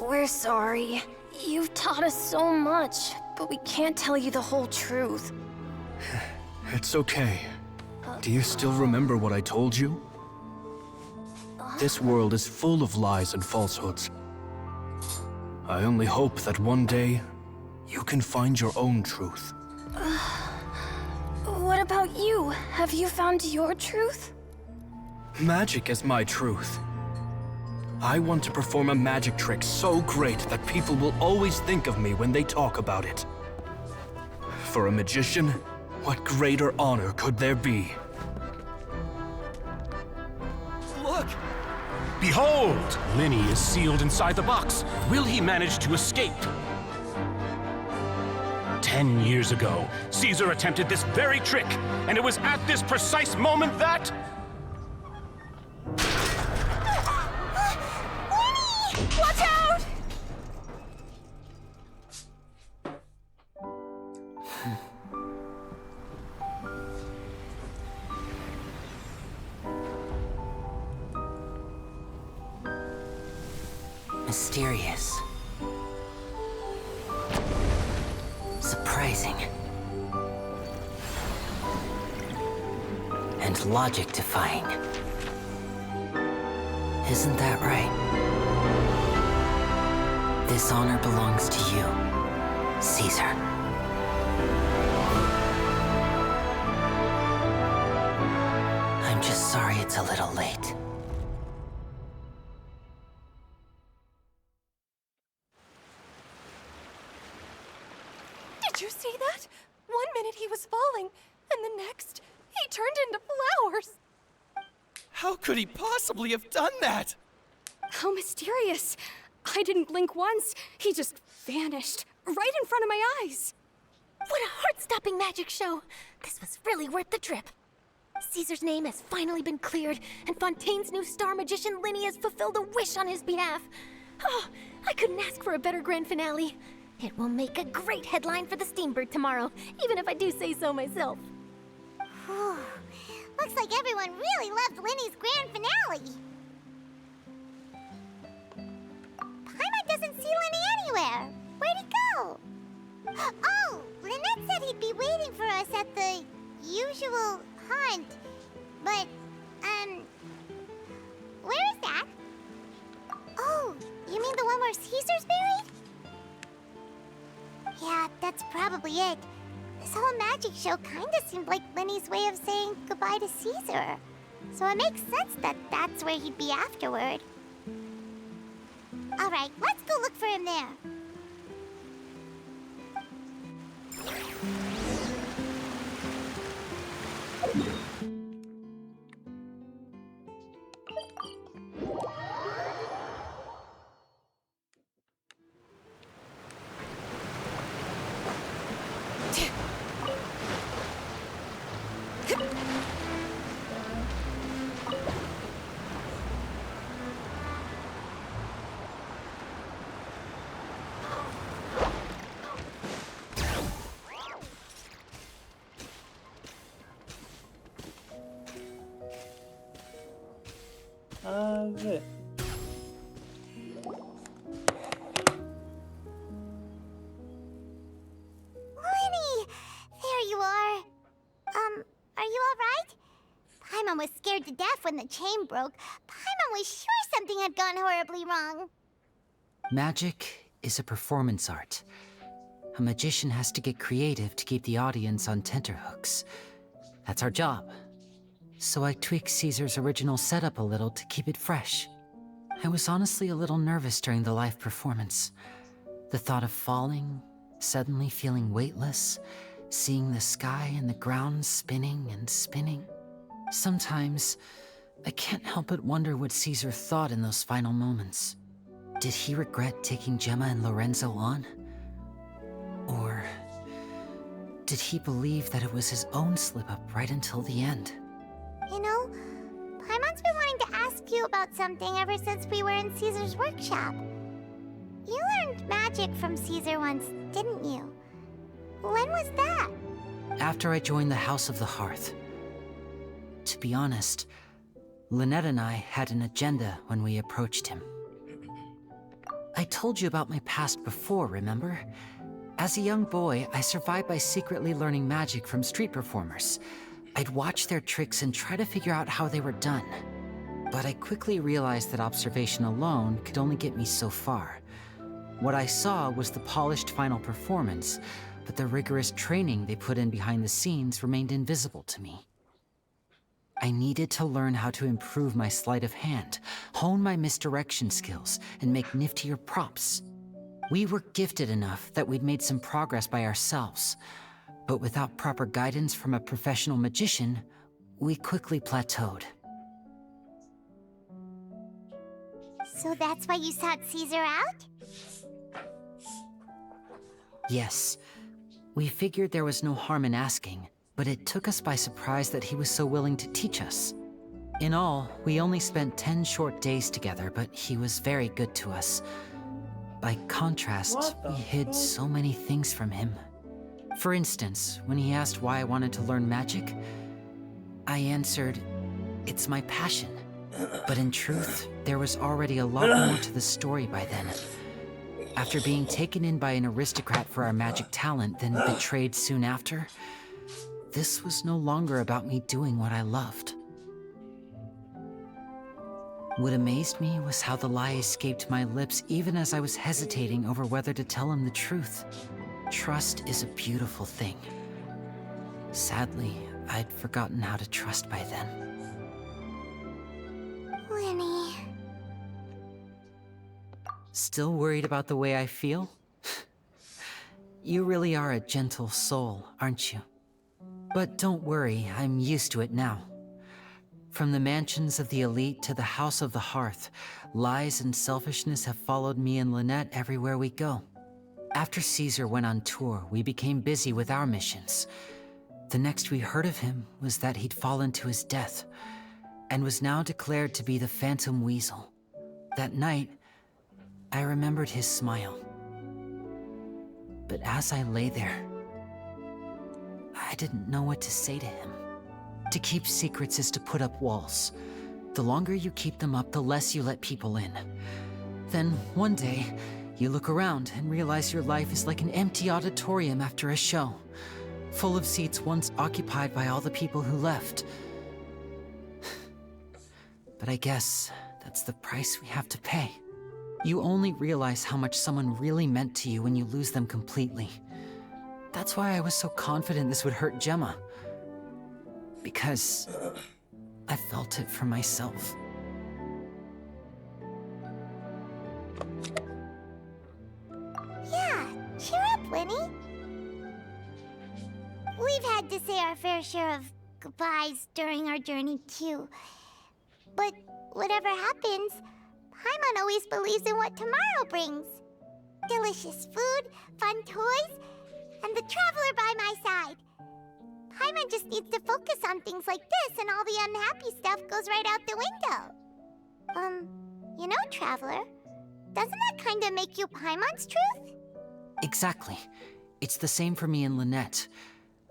We're sorry. You've taught us so much, but we can't tell you the whole truth. It's okay. Do you still remember what I told you? This world is full of lies and falsehoods. I only hope that one day, you can find your own truth. What about you? Have you found your truth? Magic is my truth. I want to perform a magic trick so great that people will always think of me when they talk about it. For a magician, what greater honor could there be? Look! Behold! Lyney is sealed inside the box. Will he manage to escape? 10 10 years ago, Caesar attempted this very trick, and it was at this precise moment that... Lyney! Watch out! Mysterious. Surprising. And logic-defying. Isn't that right? This honor belongs to you, Caesar. I'm just sorry it's a little late. Did you see that? 1 minute he was falling, and the next, he turned into flowers. How could he possibly have done that? How mysterious. I didn't blink once. He just vanished right in front of my eyes. What a heart-stopping magic show! This was really worth the trip. Caesar's name has finally been cleared, and Fontaine's new star magician Lyney has fulfilled a wish on his behalf. Oh, I couldn't ask for a better grand finale. It will make a great headline for the Steambird tomorrow, even if I do say so myself. Whew. Looks like everyone really loved Lyney's grand finale. Paimon doesn't see Lyney anywhere. Where'd he go? Oh, Lynette said he'd be waiting for us at the usual haunt. But, where is that? Oh, you mean the one where Caesar's buried? Yeah, that's probably it. This whole magic show kinda seemed like Lyney's way of saying goodbye to Caesar. So it makes sense that that's where he'd be afterward. Alright, let's go look for him there. Ver. Lyney! There you are. Are you alright? Paimon was scared to death when the chain broke. Paimon was sure something had gone horribly wrong. Magic is a performance art. A magician has to get creative to keep the audience on tenterhooks. That's our job. So I tweaked Caesar's original setup a little to keep it fresh. I was honestly a little nervous during the live performance. The thought of falling, suddenly feeling weightless, seeing the sky and the ground spinning and spinning. Sometimes, I can't help but wonder what Caesar thought in those final moments. Did he regret taking Gemma and Lorenzo on? Or did he believe that it was his own slip-up right until the end? You know, Paimon's been wanting to ask you about something ever since we were in Caesar's workshop. You learned magic from Caesar once, didn't you? When was that? After I joined the House of the Hearth. To be honest, Lynette and I had an agenda when we approached him. I told you about my past before, remember? As a young boy, I survived by secretly learning magic from street performers. I'd watch their tricks and try to figure out how they were done. But I quickly realized that observation alone could only get me so far. What I saw was the polished final performance, but the rigorous training they put in behind the scenes remained invisible to me. I needed to learn how to improve my sleight of hand, hone my misdirection skills, and make niftier props. We were gifted enough that we'd made some progress by ourselves, but without proper guidance from a professional magician, we quickly plateaued. So that's why you sought Caesar out? Yes, We figured there was no harm in asking, but it took us by surprise that he was so willing to teach us. In all, we only spent 10 short days together, but he was very good to us. By contrast, we hid so many things from him. For instance, when he asked why I wanted to learn magic, I answered, "It's my passion." But in truth, there was already a lot more to the story by then. After being taken in by an aristocrat for our magic talent, then betrayed soon after, this was no longer about me doing what I loved. What amazed me was how the lie escaped my lips even as I was hesitating over whether to tell him the truth. Trust is a beautiful thing. Sadly, I'd forgotten how to trust by then. Lyney. Still worried about the way I feel? You really are a gentle soul, aren't you? But don't worry, I'm used to it now. From the mansions of the elite to the house of the hearth, lies and selfishness have followed me and Lynette everywhere we go. After Caesar went on tour, we became busy with our missions. The next we heard of him was that he'd fallen to his death, and was now declared to be the Phantom Weasel. That night, I remembered his smile. But as I lay there, I didn't know what to say to him. To keep secrets is to put up walls. The longer you keep them up, the less you let people in. Then, one day, you look around and realize your life is like an empty auditorium after a show, full of seats once occupied by all the people who left. But I guess that's the price we have to pay. You only realize how much someone really meant to you when you lose them completely. That's why I was so confident this would hurt Gemma. Because I felt it for myself. Yeah, cheer up, Lyney. We've had to say our fair share of goodbyes during our journey, too. But whatever happens, Paimon always believes in what tomorrow brings. Delicious food, fun toys, and the traveler by my side. Paimon just needs to focus on things like this, and all the unhappy stuff goes right out the window. You know, Traveler, doesn't that kind of make you Paimon's truth? Exactly. It's the same for me and Lynette.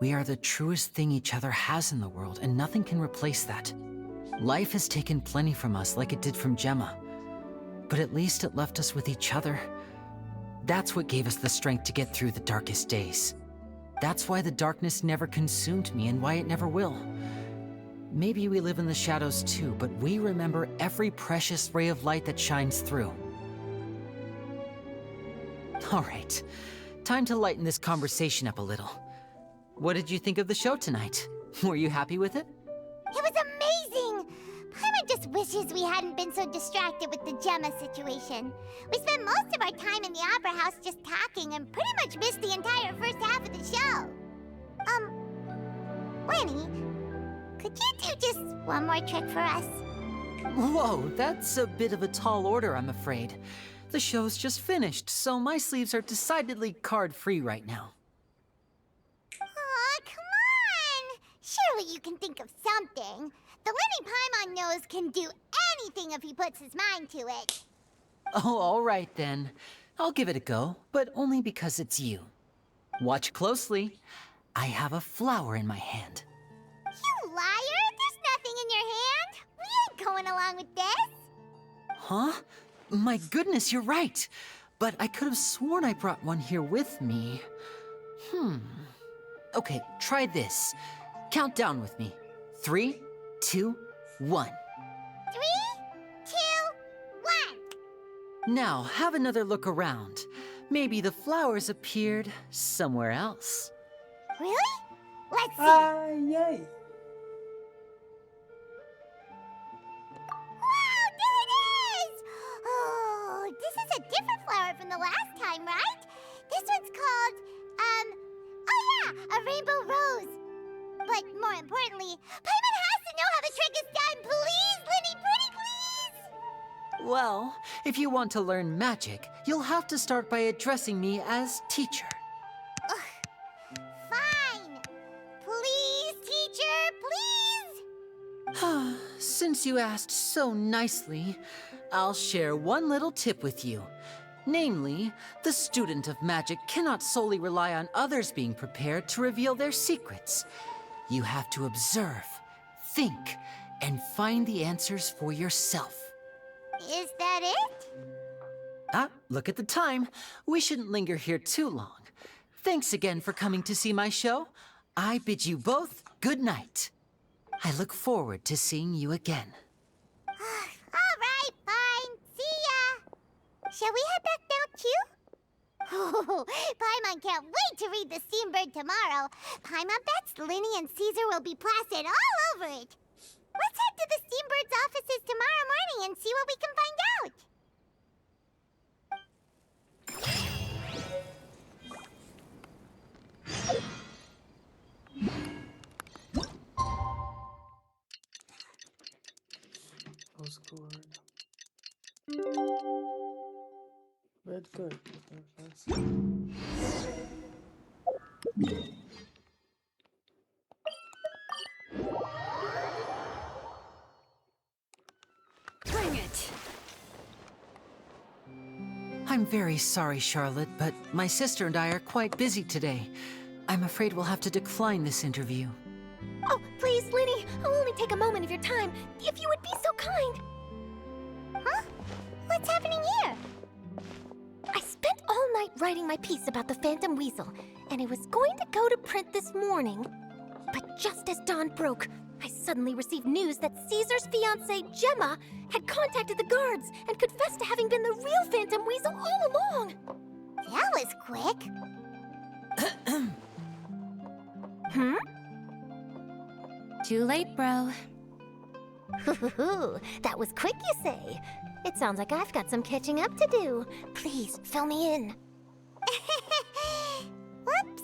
We are the truest thing each other has in the world, and nothing can replace that. Life has taken plenty from us, like it did from Gemma. But at least it left us with each other. That's what gave us the strength to get through the darkest days. That's why the darkness never consumed me, and why it never will. Maybe we live in the shadows too, but we remember every precious ray of light that shines through. All right, time to lighten this conversation up a little. What did you think of the show tonight? Were you happy with it? It was amazing! Paimon just wishes we hadn't been so distracted with the Gemma situation. We spent most of our time in the Opera House just talking and pretty much missed the entire first half of the show. Lyney, could you do just one more trick for us? Whoa, that's a bit of a tall order, I'm afraid. The show's just finished, so my sleeves are decidedly card-free right now. Aw, come on! Surely you can think of something. The Lyney Paimon knows can do anything if he puts his mind to it. Oh, all right then. I'll give it a go, but only because it's you. Watch closely. I have a flower in my hand. You liar! There's nothing in your hand! We ain't going along with this! Huh? My goodness, you're right. But I could have sworn I brought one here with me. Okay, try this. Count down with me. 3, 2, 1. 3, 2, 1. Now, have another look around. Maybe the flowers appeared somewhere else. Really? Let's see. Yay! Wow, there it is! Oh, this is a different flower from the last time, right? This one's called, oh yeah, a rainbow rose. But more importantly, Paimon has to know how the trick is done. Please, Lyney, pretty please! Well, if you want to learn magic, you'll have to start by addressing me as teacher. Ugh. since you asked so nicely, I'll share one little tip with you. Namely, the student of magic cannot solely rely on others being prepared to reveal their secrets. You have to observe, think, and find the answers for yourself. Is that it? Ah, look at the time. We shouldn't linger here too long. Thanks again for coming to see my show. I bid you both good night. I look forward to seeing you again. All right, fine. See ya. Shall we head back now, too? Oh, Paimon can't wait to read The Steambird tomorrow. Paimon bets Lyney and Caesar will be plastered all over it. Let's head to the Steambird's offices tomorrow morning and see what we can find out. Postcard. Red card. Bring it! I'm very sorry, Charlotte, but my sister and I are quite busy today. I'm afraid we'll have to decline this interview. Oh, please, Lyney, I'll only take a moment of your time, if you would be so kind. Huh? What's happening here? I spent all night writing my piece about the Phantom Weasel, and it was going to go to print this morning. But just as dawn broke, I suddenly received news that Caesar's fiancée, Gemma, had contacted the guards and confessed to having been the real Phantom Weasel all along. That was quick. Hmm? Too late, bro. That was quick, you say? It sounds like I've got some catching up to do. Please, fill me in. Whoops.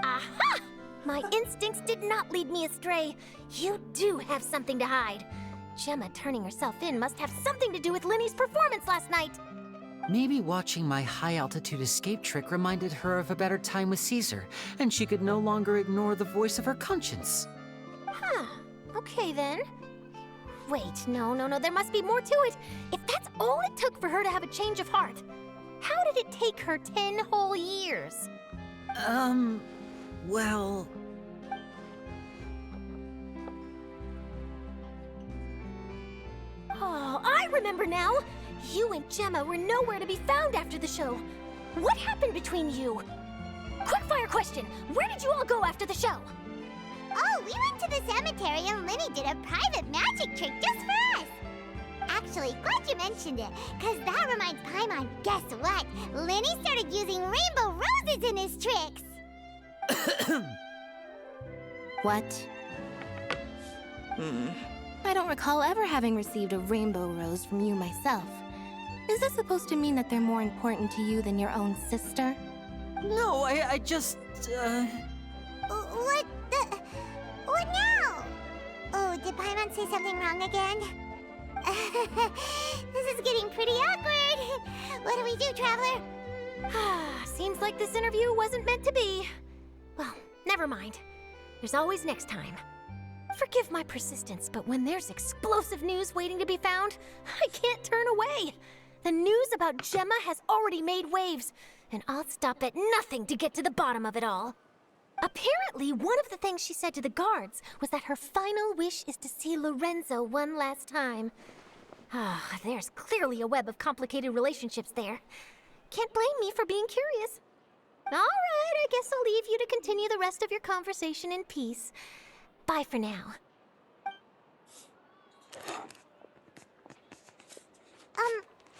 Aha! My instincts did not lead me astray. You do have something to hide. Gemma turning herself in must have something to do with Lyney's performance last night. Maybe watching my high-altitude escape trick reminded her of a better time with Caesar, and she could no longer ignore the voice of her conscience. Huh. Okay, then. Wait, no, there must be more to it. If that's all it took for her to have a change of heart, how did it take her 10 whole years? Well... Oh, I remember now! You and Gemma were nowhere to be found after the show. What happened between you? Quickfire question! Where did you all go after the show? Oh, we went to the cemetery and Lyney did a private magic trick just for us. Actually, glad you mentioned it, because that reminds Paimon, guess what? Lyney started using rainbow roses in his tricks. What? I don't recall ever having received a rainbow rose from you myself. Is this supposed to mean that they're more important to you than your own sister? No, I just, What now? Oh, did Paimon say something wrong again? This is getting pretty awkward. What do we do, Traveler? Seems like this interview wasn't meant to be. Well, never mind. There's always next time. Forgive my persistence, but when there's explosive news waiting to be found, I can't turn away. The news about Gemma has already made waves, and I'll stop at nothing to get to the bottom of it all. Apparently, one of the things she said to the guards was that her final wish is to see Lorenzo one last time. There's clearly a web of complicated relationships there. Can't blame me for being curious. All right, I guess I'll leave you to continue the rest of your conversation in peace. Bye for now.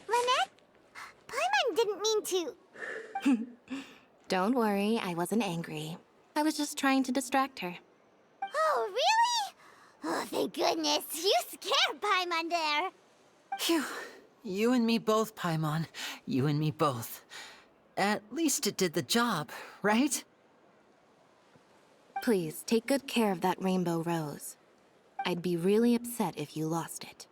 Lynette? Paimon didn't mean to... Don't worry, I wasn't angry. I was just trying to distract her. Oh, really? Oh, thank goodness. You scared Paimon there. Phew. You and me both, Paimon. You and me both. At least it did the job, right? Please, take good care of that rainbow rose. I'd be really upset if you lost it.